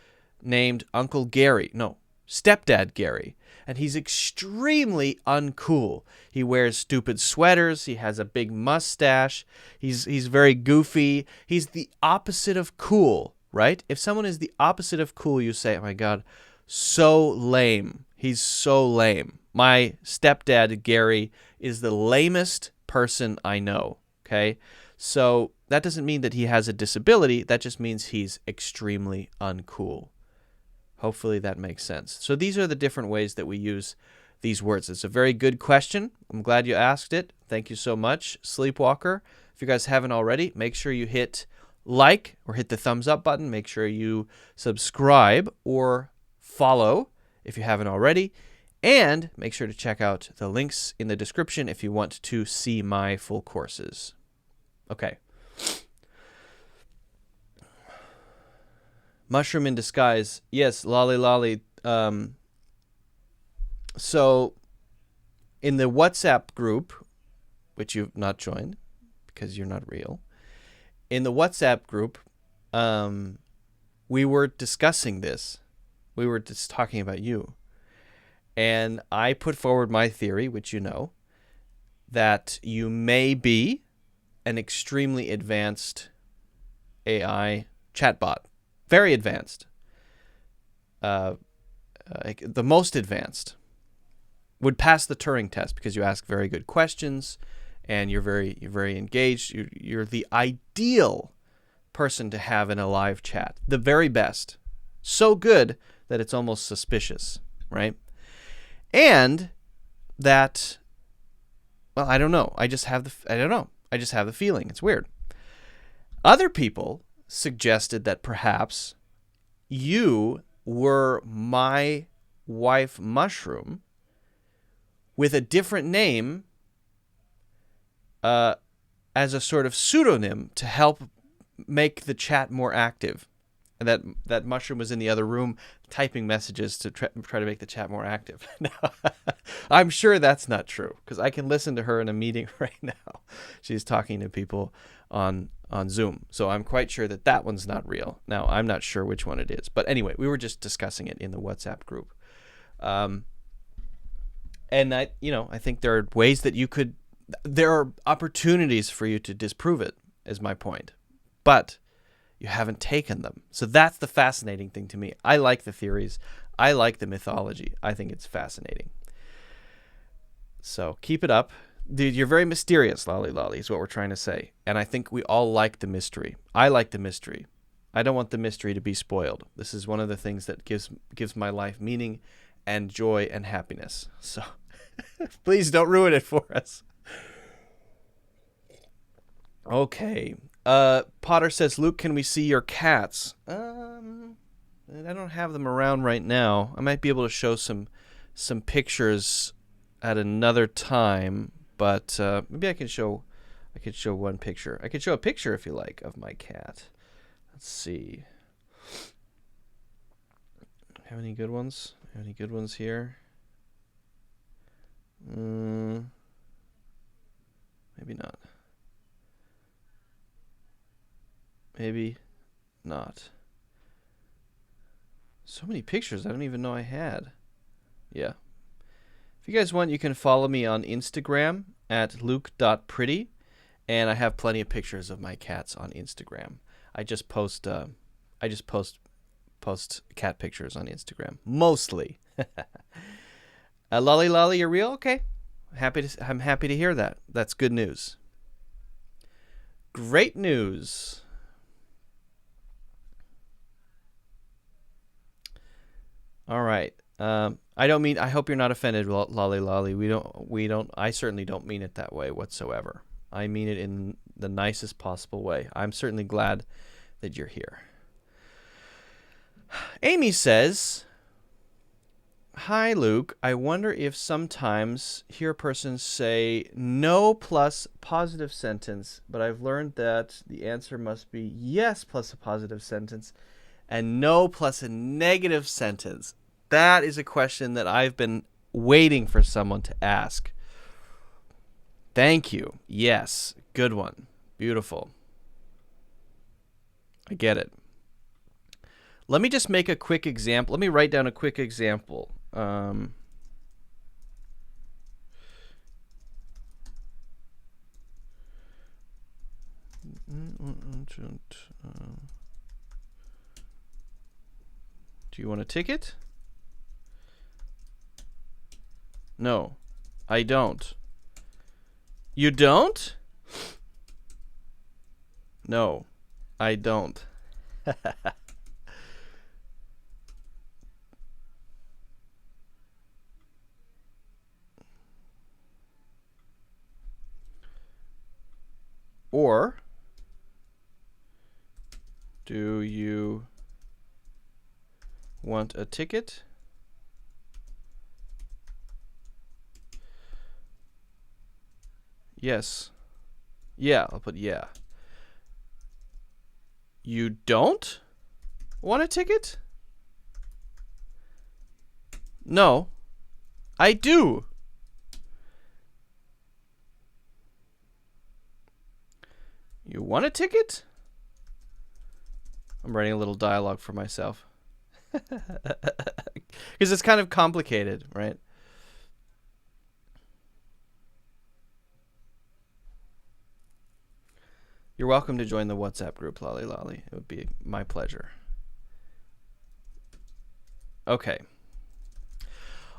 [SPEAKER 1] named Stepdad Gary. And he's extremely uncool. He wears stupid sweaters. He has a big mustache. He's very goofy. He's the opposite of cool, right? If someone is the opposite of cool, you say, oh my God, so lame. He's so lame. My stepdad, Gary, is the lamest person I know, okay? So that doesn't mean that he has a disability. That just means he's extremely uncool. Hopefully that makes sense. So these are the different ways that we use these words. It's a very good question. I'm glad you asked it. Thank you so much, Sleepwalker. If you guys haven't already, make sure you hit like or hit the thumbs up button. Make sure you subscribe or follow if you haven't already. And make sure to check out the links in the description if you want to see my full courses. Okay. Mushroom in disguise. Yes, Lali Lali. So, in the WhatsApp group, which you've not joined because you're not real, in the WhatsApp group, we were discussing this. We were just talking about you. And I put forward my theory, which you know, that you may be an extremely advanced AI chatbot. Very advanced. The most advanced. Would pass the Turing test because you ask very good questions and you're very engaged. You're the ideal person to have in a live chat, the very best. So good that it's almost suspicious, right? And that, well, I don't know. I just have the feeling. It's weird. Other people suggested that perhaps you were my wife Mushroom with a different name as a sort of pseudonym to help make the chat more active. And that Mushroom was in the other room typing messages to try to make the chat more active. Now, I'm sure that's not true, because I can listen to her in a meeting right now. She's talking to people on Zoom. So I'm quite sure that one's not real. Now, I'm not sure which one it is. But anyway, we were just discussing it in the WhatsApp group. And I think there are ways that there are opportunities for you to disprove it, is my point. But you haven't taken them. So that's the fascinating thing to me. I like the theories. I like the mythology. I think it's fascinating. So keep it up. Dude, you're very mysterious, Lali Lali, is what we're trying to say. And I think we all like the mystery. I like the mystery. I don't want the mystery to be spoiled. This is one of the things that gives my life meaning and joy and happiness. So please don't ruin it for us. Okay. Potter says, Luke, can we see your cats? I don't have them around right now. I might be able to show some pictures at another time, but maybe I could show one picture. I could show a picture, if you like, of my cat. Let's see. Have any good ones? Here? Maybe not. Maybe not. So many pictures I don't even know I had. Yeah. If you guys want, you can follow me on Instagram at luke.priddy, and I have plenty of pictures of my cats on Instagram. I just post cat pictures on Instagram mostly. Lali Lali, you're real? Okay. I'm happy to hear that. That's good news. Great news. All right. I hope you're not offended, Lali Lali. I certainly don't mean it that way whatsoever. I mean it in the nicest possible way. I'm certainly glad that you're here. Amy says, hi, Luke. I wonder if sometimes hear a person say no plus positive sentence, but I've learned that the answer must be yes plus a positive sentence and no plus a negative sentence. That is a question that I've been waiting for someone to ask. Thank you. Yes. Good one. Beautiful. I get it. Let me just make a quick example. Let me write down a quick example. Do you want a ticket? No, I don't. You don't? No, I don't. Or, do you want a ticket? Yes. Yeah, I'll put yeah. You don't want a ticket? No, I do. You want a ticket? I'm writing a little dialogue for myself. Because it's kind of complicated, right? You're welcome to join the WhatsApp group, Lali Lali. It would be my pleasure. Okay.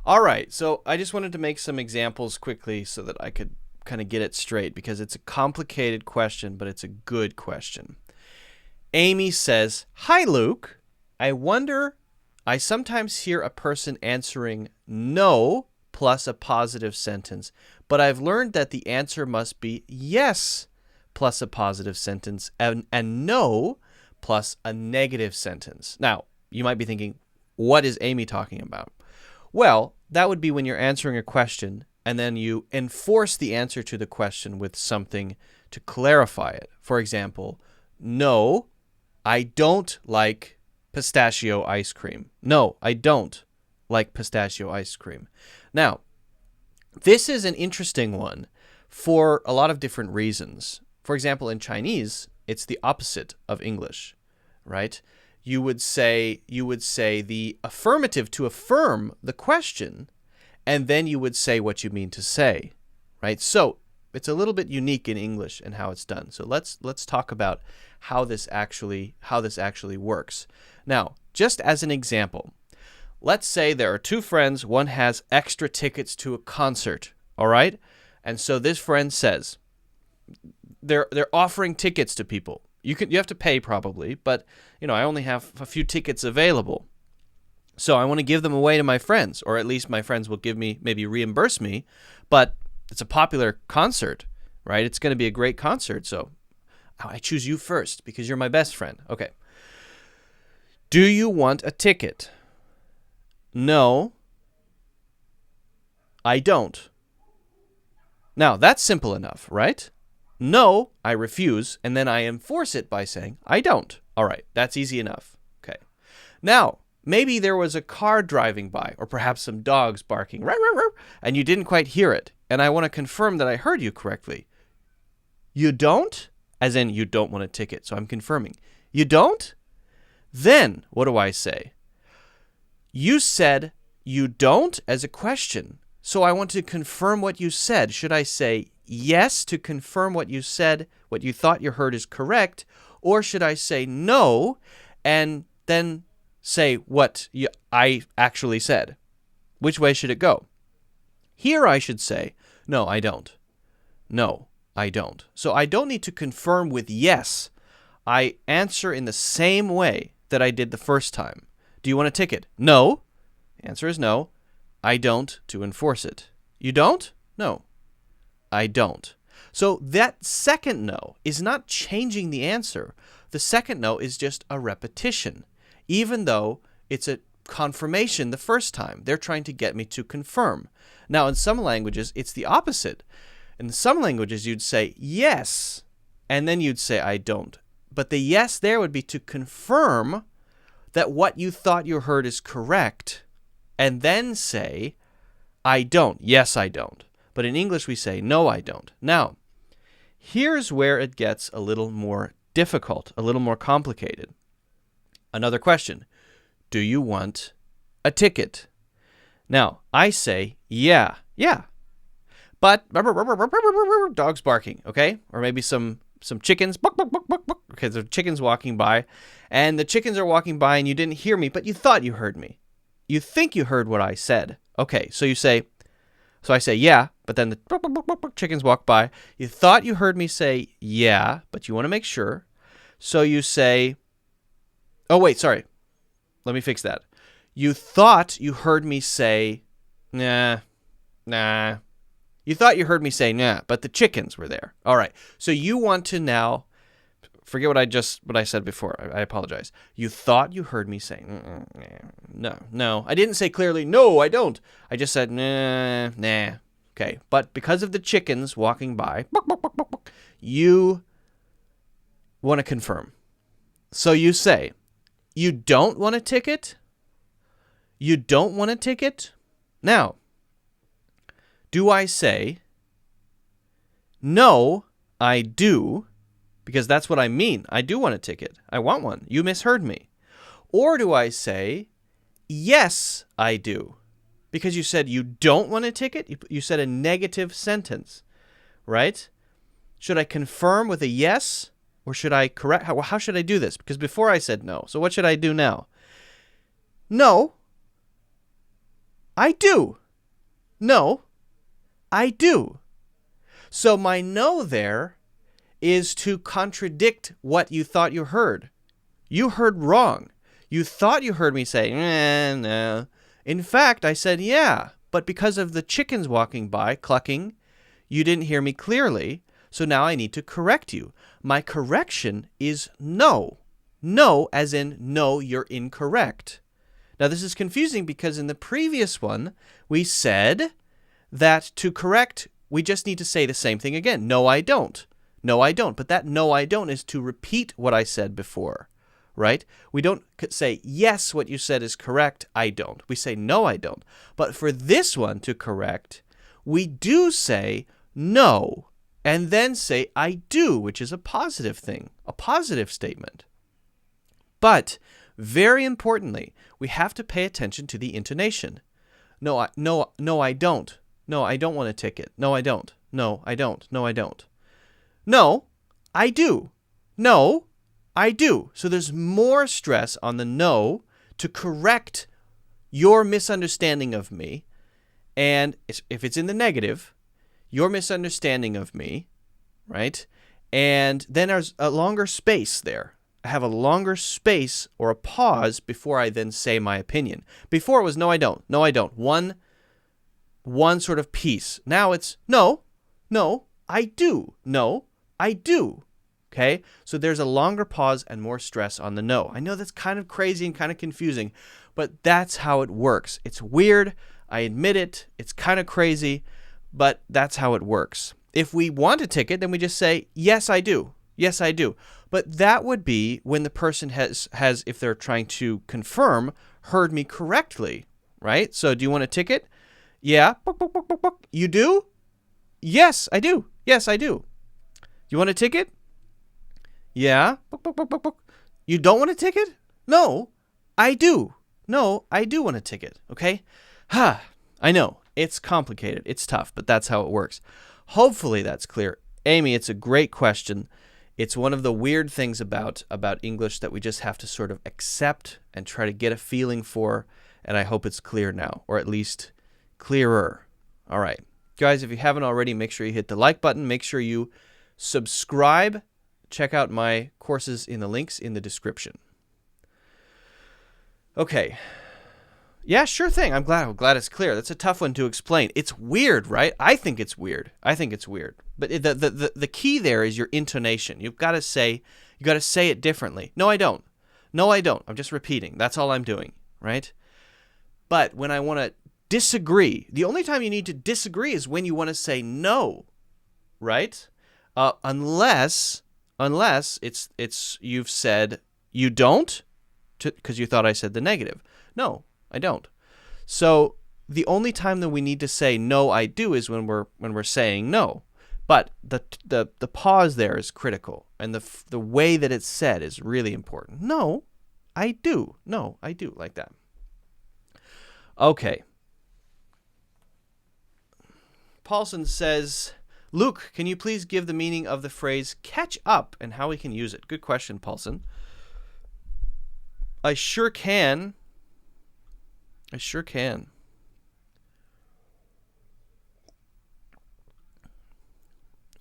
[SPEAKER 1] All right. So I just wanted to make some examples quickly so that I could kind of get it straight because it's a complicated question, but it's a good question. Amy says, "Hi, Luke. I sometimes hear a person answering no plus a positive sentence, but I've learned that the answer must be yes plus a positive sentence and no plus a negative sentence." Now, you might be thinking, what is Amy talking about? Well, that would be when you're answering a question and then you enforce the answer to the question with something to clarify it. For example, no, I don't like pistachio ice cream. No, I don't like pistachio ice cream. Now, this is an interesting one for a lot of different reasons. For example, in Chinese, it's the opposite of English, right? You would say the affirmative to affirm the question, and then you would say what you mean to say, right? So it's a little bit unique in English and how it's done. So let's talk about how this actually works. Now, just as an example, let's say there are two friends. One has extra tickets to a concert, all right? And so this friend says they're offering tickets to people. You have to pay probably, but I only have a few tickets available. So I want to give them away to my friends, or at least my friends will maybe reimburse me, but it's a popular concert, right? It's going to be a great concert, so I choose you first because you're my best friend. Okay. Do you want a ticket? No, I don't. Now, that's simple enough, right? No, I refuse, and then I enforce it by saying, I don't. All right, that's easy enough. Okay. Now, maybe there was a car driving by, or perhaps some dogs barking, and you didn't quite hear it, and I want to confirm that I heard you correctly. You don't? As in, you don't want a ticket, so I'm confirming. You don't? Then, what do I say? You said you don't as a question, so I want to confirm what you said. Should I say yes to confirm what you said, what you thought you heard is correct, or should I say no and then say what I actually said? Which way should it go? Here I should say, no, I don't. No, I don't. So I don't need to confirm with yes. I answer in the same way that I did the first time. Do you want a ticket? No. Answer is no. I don't, to enforce it. You don't? No. I don't. So that second no is not changing the answer. The second no is just a repetition, even though it's a confirmation the first time. They're trying to get me to confirm. Now, in some languages, it's the opposite. In some languages, you'd say yes, and then you'd say I don't. But the yes there would be to confirm that what you thought you heard is correct, and then say I don't. Yes, I don't. But in English, we say no, I don't. Now, here's where it gets a little more difficult, a little more complicated. Another question. Do you want a ticket? Now, I say, yeah. But dogs barking, okay? Or maybe some chickens, because there are chickens walking by, and the chickens are walking by and you didn't hear me, but you thought you heard me. You think you heard what I said. Okay, so I say, yeah, but then the chickens walk by. You thought you heard me say, yeah, but you want to make sure. So you say, oh, wait, sorry. Let me fix that. You thought you heard me say, nah. You thought you heard me say, nah, but the chickens were there. All right. So you want to now, forget what I said before. I apologize. You thought you heard me say, no. I didn't say clearly, no, I don't. I just said, nah. Okay. But because of the chickens walking by, you want to confirm. So you say, you don't want a ticket? You don't want a ticket? Now, do I say, no, I do, because that's what I mean. I do want a ticket. I want one. You misheard me. Or do I say, yes, I do, because you said you don't want a ticket? You said a negative sentence, right? Should I confirm with a yes, or should I correct? How should I do this? Because before I said no. So what should I do now? No, I do. No, I do. So my no there is to contradict what you thought you heard. You heard wrong. You thought you heard me say, no. In fact, I said, yeah, but because of the chickens walking by, clucking, you didn't hear me clearly, so now I need to correct you. My correction is no. No, as in, no, you're incorrect. Now, this is confusing because in the previous one, we said that to correct, we just need to say the same thing again. No, I don't. No, I don't. But that no, I don't is to repeat what I said before, right? We don't say, yes, what you said is correct. I don't. We say, no, I don't. But for this one to correct, we do say no, and then say, I do, which is a positive thing, a positive statement. But very importantly, we have to pay attention to the intonation. No, I don't. No, I don't want a ticket. No, I don't. No, I don't. No, I don't. No, I do. No, I do. So there's more stress on the no to correct your misunderstanding of me. And if it's in the negative, your misunderstanding of me, right? And then there's a longer space there. I have a longer space or a pause before I then say my opinion. Before it was no, I don't. No, I don't. One sort of piece. Now it's no, I do. No, I do. Okay? So there's a longer pause and more stress on the no. I know that's kind of crazy and kind of confusing, but that's how it works. It's weird. I admit it. It's kind of crazy, but that's how it works. If we want a ticket, then we just say, yes, I do. Yes, I do. But that would be when the person has, if they're trying to confirm, heard me correctly, right? So do you want a ticket? Yeah. You do? Yes, I do. Yes, I do. You want a ticket? Yeah. You don't want a ticket? No, I do. No, I do want a ticket. Okay? I know. It's complicated. It's tough, but that's how it works. Hopefully that's clear. Amy, it's a great question. It's one of the weird things about English that we just have to sort of accept and try to get a feeling for, and I hope it's clear now, or at least clearer. All right. Guys, if you haven't already, make sure you hit the like button. Make sure you subscribe. Check out my courses in the links in the description. Okay. Yeah, sure thing. I'm glad it's clear. That's a tough one to explain. It's weird, right? I think it's weird. But the key there is your intonation. You got to say it differently. No, I don't. No, I don't. I'm just repeating. That's all I'm doing, right? But when I want to disagree, the only time you need to disagree is when you want to say no, right? Unless it's you've said you don't because you thought I said the negative. No, I don't. So the only time that we need to say no, I do is when we're saying no. But the pause there is critical, and the way that it's said is really important. No, I do. No, I do, like that. Okay. Paulson says, Luke, can you please give the meaning of the phrase catch up and how we can use it? Good question, Paulson. I sure can.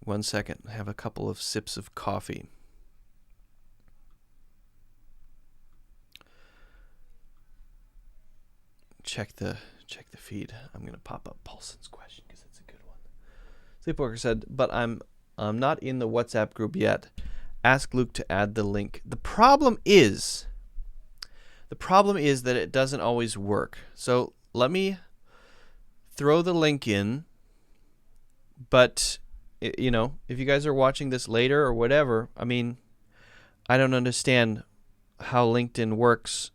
[SPEAKER 1] One second. I have a couple of sips of coffee. Check the feed. I'm going to pop up Paulson's question because it's a good one. Sleepwalker said, but I'm not in the WhatsApp group yet. Ask Luke to add the link. The problem is that it doesn't always work. So let me throw the link in. But, if you guys are watching this later or whatever, I mean, I don't understand how LinkedIn works.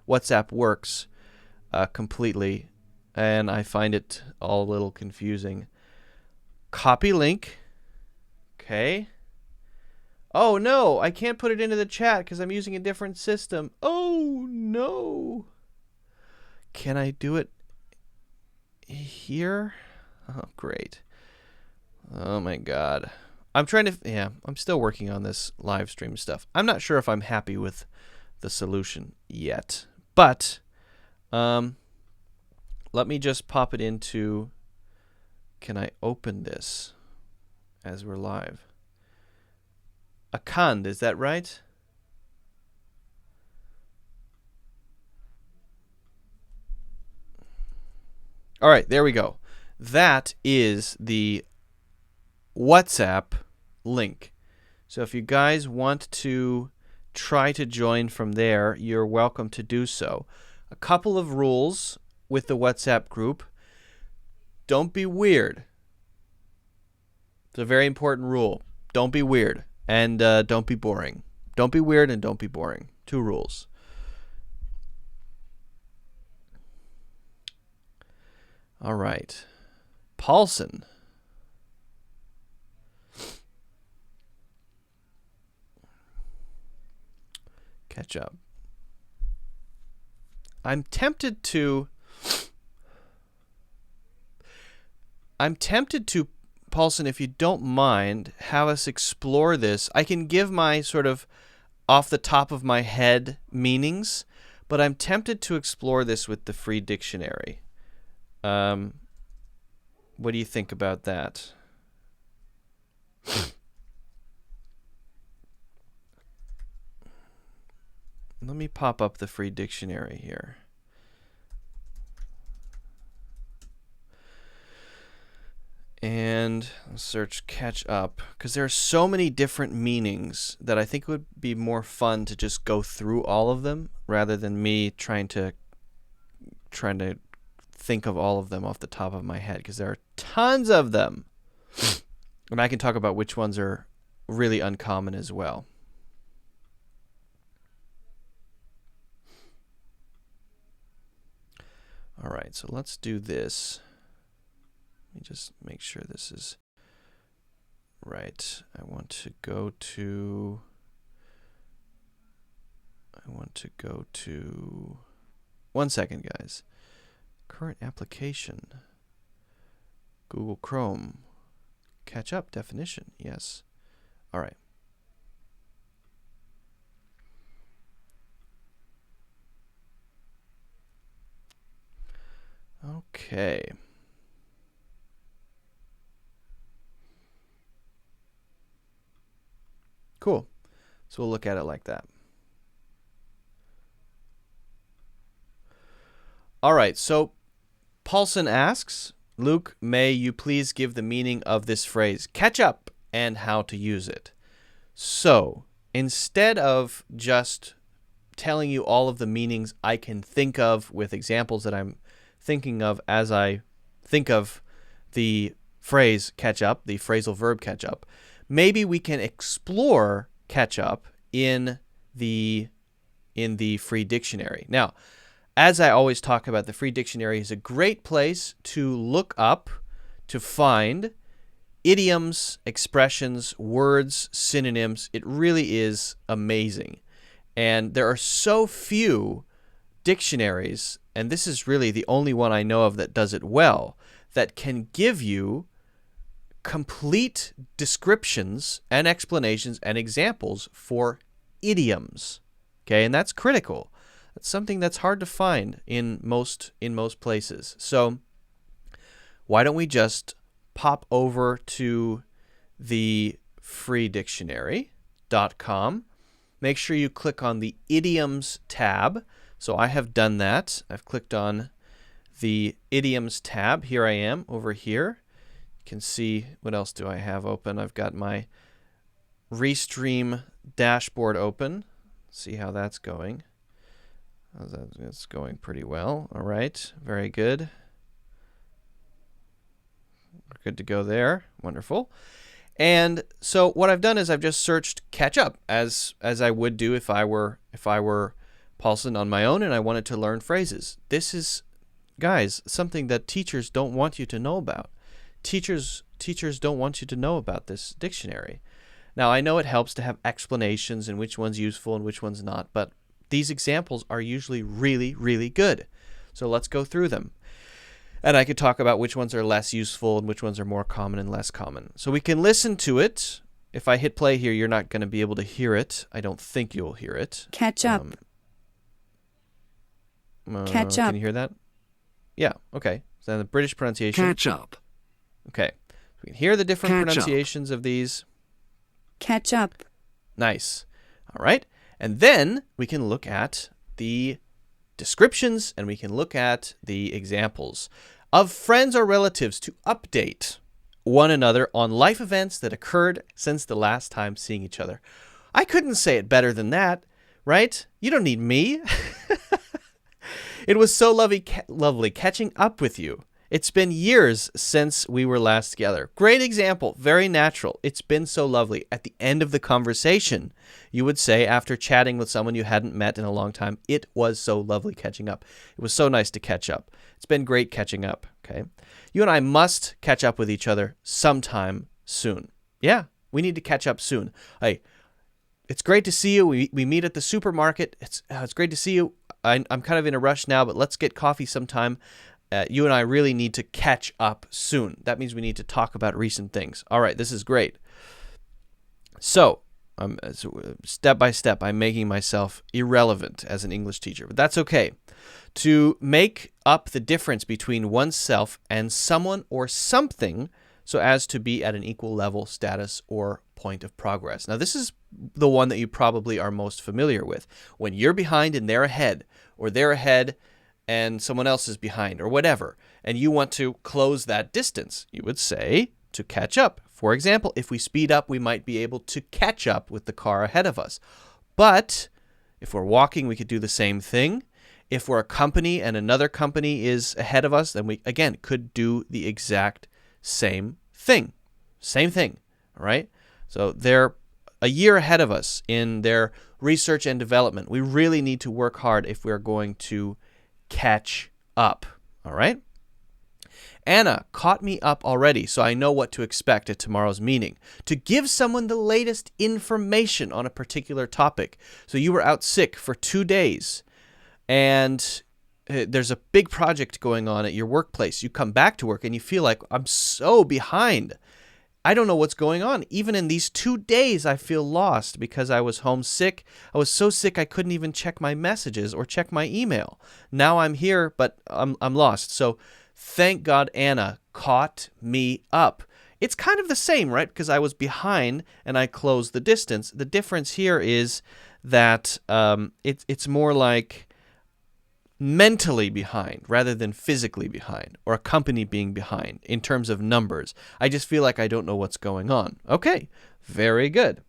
[SPEAKER 1] WhatsApp works completely. And I find it all a little confusing. Copy link. Okay. Oh, no, I can't put it into the chat because I'm using a different system. Oh, no. Can I do it here? Oh, great. Oh, my God. I'm still working on this live stream stuff. I'm not sure if I'm happy with the solution yet. But let me just pop it into can I open this as we're live? Akand, is that right? All right, there we go. That is the WhatsApp link. So if you guys want to try to join from there, you're welcome to do so. A couple of rules with the WhatsApp group. Don't be weird. It's a very important rule. Don't be weird, and don't be boring. Don't be weird and don't be boring. 2 rules. All right. Paulson. Catch up. I'm tempted to, Paulson, if you don't mind, have us explore this. I can give my sort of off the top of my head meanings, but I'm tempted to explore this with the free dictionary. What do you think about that? Let me pop up the free dictionary here. And search catch up, because there are so many different meanings that I think it would be more fun to just go through all of them rather than me trying to think of all of them off the top of my head, because there are tons of them. And I can talk about which ones are really uncommon as well. All right, so let's do this. Let me just make sure this is right. I want to go to one second, guys. Current application. Google Chrome. Catch up definition. Yes. All right. Okay. Cool. So we'll look at it like that. All right. So Paulson asks, Luke, may you please give the meaning of this phrase, catch up, and how to use it. So instead of just telling you all of the meanings I can think of with examples that I'm thinking of as I think of the phrase catch up, the phrasal verb catch up, maybe we can explore catch up in the free dictionary. Now, as I always talk about, the free dictionary is a great place to look up, to find idioms, expressions, words, synonyms. It really is amazing. And there are so few dictionaries, and this is really the only one I know of that does it well, that can give you complete descriptions and explanations and examples for idioms. Okay, and that's critical. That's something that's hard to find in most places. So why don't we just pop over to the freedictionary.com. Make sure you click on the idioms tab. So I have done that. I've clicked on the idioms tab. Here I am over here. You can see, what else do I have open? I've got my Restream dashboard open. See how that's going. It's going pretty well. All right, very good. We're good to go there. Wonderful. And so what I've done is I've just searched catch up as I would do if I were Paulson on my own and I wanted to learn phrases. This is, guys, something that teachers don't want you to know about. Teachers don't want you to know about this dictionary. Now, I know it helps to have explanations and which one's useful and which one's not, but these examples are usually really, really good. So let's go through them. And I could talk about which ones are less useful and which ones are more common and less common. So we can listen to it. If I hit play here, you're not going to be able to hear it. I don't think you'll hear it.
[SPEAKER 3] Catch up. Catch up.
[SPEAKER 1] Can you hear that? Yeah, okay. So the British pronunciation.
[SPEAKER 4] Catch up.
[SPEAKER 1] Okay. We can hear the different
[SPEAKER 3] Catch up.
[SPEAKER 1] pronunciations of these.
[SPEAKER 4] Catch up.
[SPEAKER 1] Nice. All right. And then we can look at the descriptions and we can look at the examples of friends or relatives to update one another on life events that occurred since the last time seeing each other. I couldn't say it better than that, right? You don't need me. It was so lovely catching up with you. It's been years since we were last together. Great example, very natural. It's been so lovely. At the end of the conversation, you would say, after chatting with someone you hadn't met in a long time, it was so lovely catching up. It was so nice to catch up. It's been great catching up, okay? You and I must catch up with each other sometime soon. Yeah, we need to catch up soon. Hey, it's great to see you. We meet at the supermarket. It's great to see you. I'm kind of in a rush now, but let's get coffee sometime. You and I really need to catch up soon. That means we need to talk about recent things. All right, this is great. So, step by step, I'm making myself irrelevant as an English teacher, but that's okay. To make up the difference between oneself and someone or something so as to be at an equal level, status, or point of progress. Now, this is the one that you probably are most familiar with. When you're behind and they're ahead, or they're ahead and someone else is behind, or whatever, and you want to close that distance, you would say to catch up. For example, if we speed up, we might be able to catch up with the car ahead of us. But if we're walking, we could do the same thing. If we're a company and another company is ahead of us, then we, again, could do the exact same thing. Same thing, all right? So they're a year ahead of us in their research and development. We really need to work hard if we're going to catch up, all right? Anna caught me up already, so I know what to expect at tomorrow's meeting. To give someone the latest information on a particular topic. So you were out sick for 2 days, and there's a big project going on at your workplace. You come back to work and you feel like, I'm so behind. I don't know what's going on. Even in these 2 days, I feel lost because I was homesick. I was so sick I couldn't even check my messages or check my email. Now I'm here, but I'm lost. So thank God Anna caught me up. It's kind of the same, right? Because I was behind and I closed the distance. The difference here is that it's more like mentally behind rather than physically behind, or a company being behind in terms of numbers. I just feel like I don't know what's going on. Okay, very good.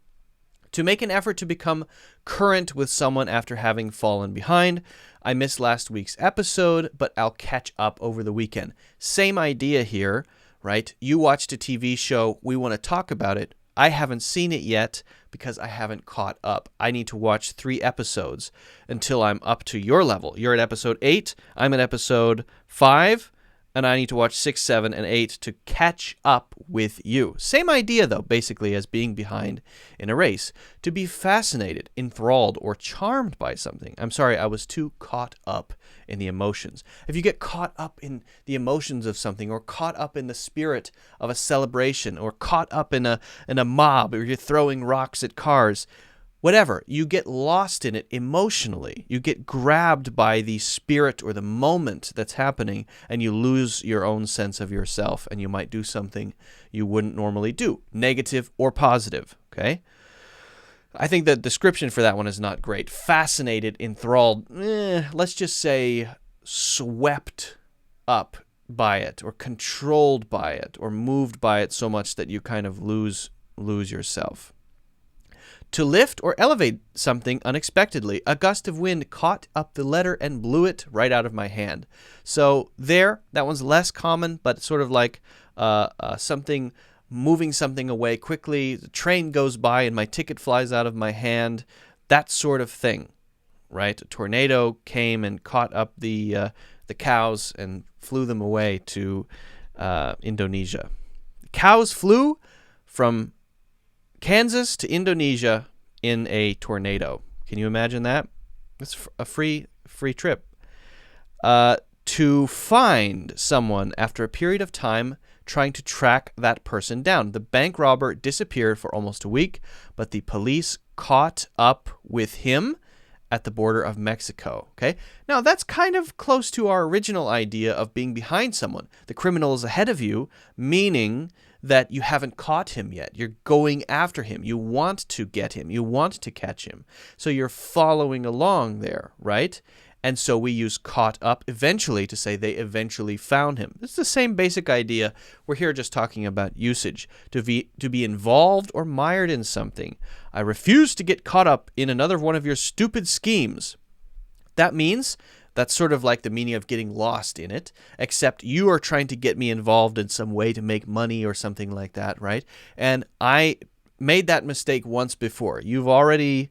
[SPEAKER 1] To make an effort to become current with someone after having fallen behind. I missed last week's episode, but I'll catch up over the weekend. Same idea here, right? You watched a TV show. We want to talk about it. I haven't seen it yet because I haven't caught up. I need to watch 3 episodes until I'm up to your level. You're at episode 8. I'm at episode 5. And I need to watch 6, 7, and 8 to catch up with you. Same idea, though, basically, as being behind in a race. To be fascinated, enthralled, or charmed by something. I'm sorry, I was too caught up in the emotions. If you get caught up in the emotions of something, or caught up in the spirit of a celebration, or caught up in a mob, or you're throwing rocks at cars, whatever, you get lost in it emotionally. You get grabbed by the spirit or the moment that's happening, and you lose your own sense of yourself, and you might do something you wouldn't normally do, negative or positive, okay? I think the description for that one is not great. Fascinated, enthralled, let's just say swept up by it, or controlled by it, or moved by it so much that you kind of lose yourself. To lift or elevate something unexpectedly. A gust of wind caught up the letter and blew it right out of my hand. So that one's less common, but sort of like something moving something away quickly. The train goes by and my ticket flies out of my hand. That sort of thing, right? A tornado came and caught up the cows and flew them away to Indonesia. Cows flew from Kansas to Indonesia in a tornado. Can you imagine that? It's a free trip. To find someone after a period of time trying to track that person down. The bank robber disappeared for almost a week, but the police caught up with him at the border of Mexico. Okay, now that's kind of close to our original idea of being behind someone. The criminal is ahead of you, meaning that you haven't caught him yet. You're going after him. You want to get him. You want to catch him. So you're following along there, right? And so we use caught up eventually to say they eventually found him. It's the same basic idea. We're here just talking about usage. To be involved or mired in something. I refuse to get caught up in another one of your stupid schemes. That means that's sort of like the meaning of getting lost in it, except you are trying to get me involved in some way to make money or something like that, right? And I made that mistake once before. You've already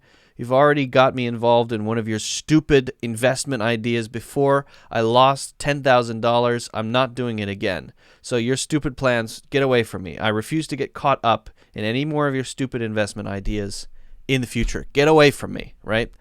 [SPEAKER 1] got me involved in one of your stupid investment ideas before. I lost $10,000. I'm not doing it again. So your stupid plans, get away from me. I refuse to get caught up in any more of your stupid investment ideas in the future. Get away from me, right?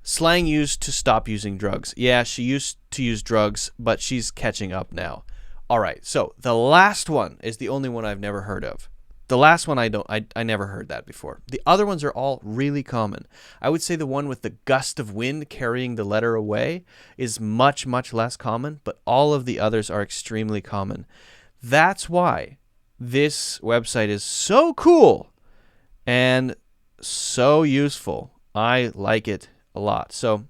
[SPEAKER 1] Slang used to stop using drugs. Yeah, she used to use drugs, but she's catching up now. All right, so the last one is the only one I've never heard of. The last one I never heard that before. The other ones are all really common. I would say the one with the gust of wind carrying the letter away is much, much less common, but all of the others are extremely common. That's why this website is so cool and so useful. I like it a lot. So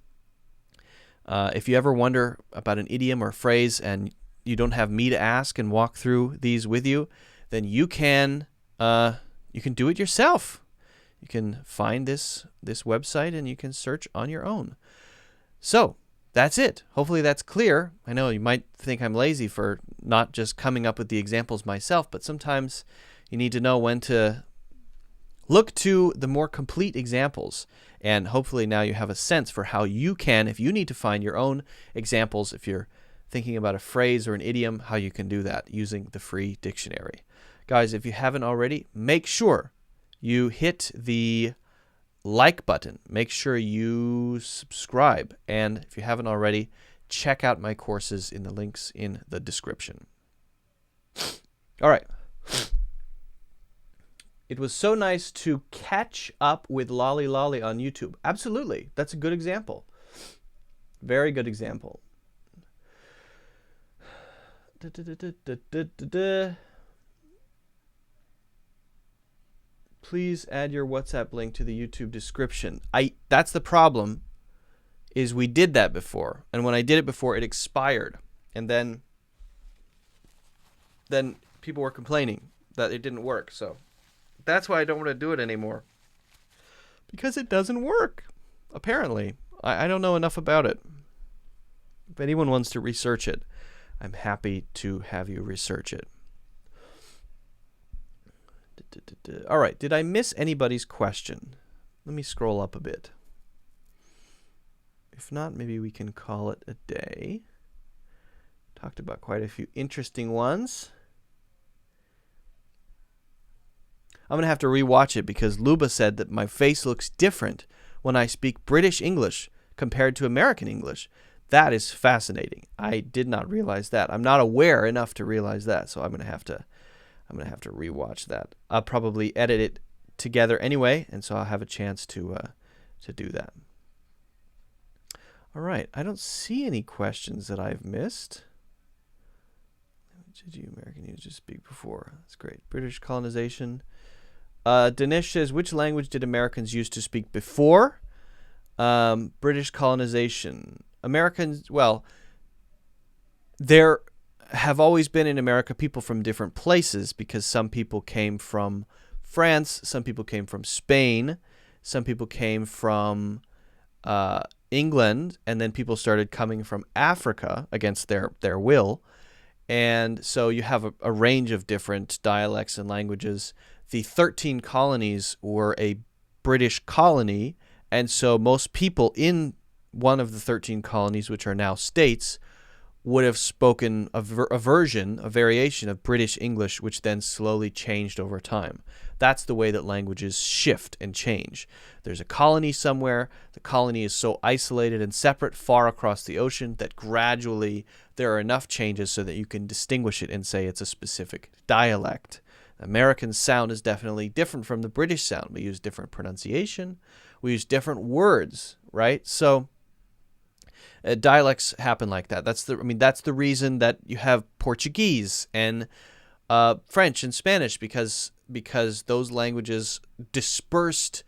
[SPEAKER 1] if you ever wonder about an idiom or phrase and you don't have me to ask and walk through these with you, then you can do it yourself. You can find this website and you can search on your own. So that's it. Hopefully that's clear. I know you might think I'm lazy for not just coming up with the examples myself, but sometimes you need to know when to look to the more complete examples. And hopefully now you have a sense for how you can, if you need to find your own examples, if you're thinking about a phrase or an idiom, how you can do that using the free dictionary. Guys, if you haven't already, make sure you hit the like button. Make sure you subscribe. And if you haven't already, check out my courses in the links in the description. All right. It was so nice to catch up with Lali Lali on YouTube. Absolutely. That's a good example. Very good example. Please add your WhatsApp link to the YouTube description. That's the problem, is we did that before. And when I did it before, it expired. And then people were complaining that it didn't work. So that's why I don't want to do it anymore. Because it doesn't work, apparently. I don't know enough about it. If anyone wants to research it, I'm happy to have you research it. All right, did I miss anybody's question? Let me scroll up a bit. If not, maybe we can call it a day. Talked about quite a few interesting ones. I'm going to have to rewatch it because Luba said that my face looks different when I speak British English compared to American English. That is fascinating. I did not realize that. I'm not aware enough to realize that, so I'm going to have to rewatch that. I'll probably edit it together anyway, and so I'll have a chance to do that. All right, I don't see any questions that I've missed. Did you American used to speak before? That's great. British colonization. Dinesh says, which language did Americans used to speak before? British colonization. Americans, well, there have always been in America people from different places because some people came from France, some people came from Spain, some people came from England, and then people started coming from Africa against their will. And so you have a range of different dialects and languages. The 13 colonies were a British colony, and so most people in one of the 13 colonies, which are now states, would have spoken a variation of British English, which then slowly changed over time. That's the way that languages shift and change. There's a colony somewhere. The colony is so isolated and separate far across the ocean that gradually there are enough changes so that you can distinguish it and say it's a specific dialect. American sound is definitely different from the British sound. We use different pronunciation. We use different words. right? So dialects happen like that. That's the reason that you have Portuguese and French and Spanish, because those languages dispersed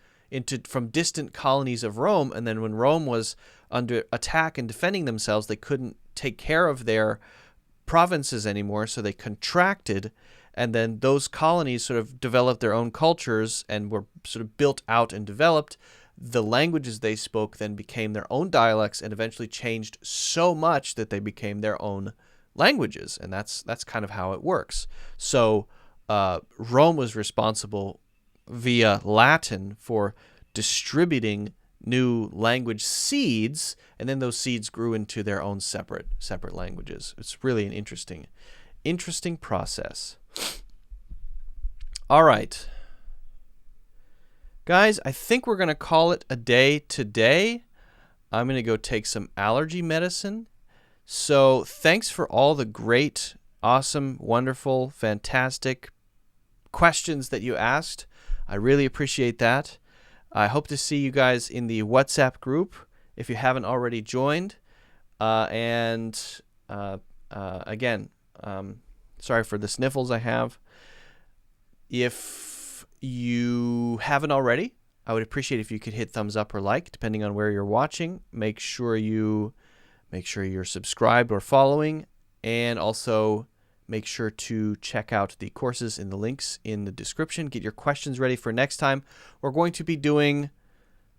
[SPEAKER 1] from distant colonies of Rome, and then when Rome was under attack and defending themselves, they couldn't take care of their provinces anymore, so they contracted, and then those colonies sort of developed their own cultures and were sort of built out and developed. The languages they spoke then became their own dialects and eventually changed so much that they became their own languages, and that's kind of how it works. So Rome was responsible via Latin for distributing new language seeds, and then those seeds grew into their own separate languages. It's really an interesting process. All right. Guys, I think we're going to call it a day today. I'm going to go take some allergy medicine. So thanks for all the great, awesome, wonderful, fantastic questions that you asked. I really appreciate that. I hope to see you guys in the WhatsApp group if you haven't already joined. Again, sorry for the sniffles I have. If you haven't already, I would appreciate if you could hit thumbs up or like, depending on where you're watching. Make sure you're subscribed or following, and also make sure to check out the courses in the links in the description. Get your questions ready for next time. We're going to be doing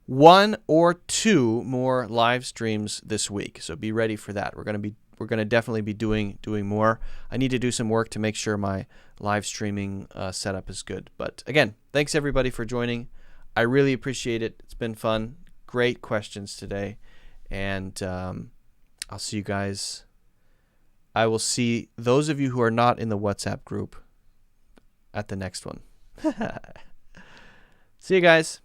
[SPEAKER 1] 1 or 2 more live streams this week, so be ready for that. We're going to definitely be doing more. I need to do some work to make sure my live streaming setup is good. But again, thanks everybody for joining. I really appreciate it. It's been fun. Great questions today, and I'll see you guys. I will see those of you who are not in the WhatsApp group at the next one. See you guys.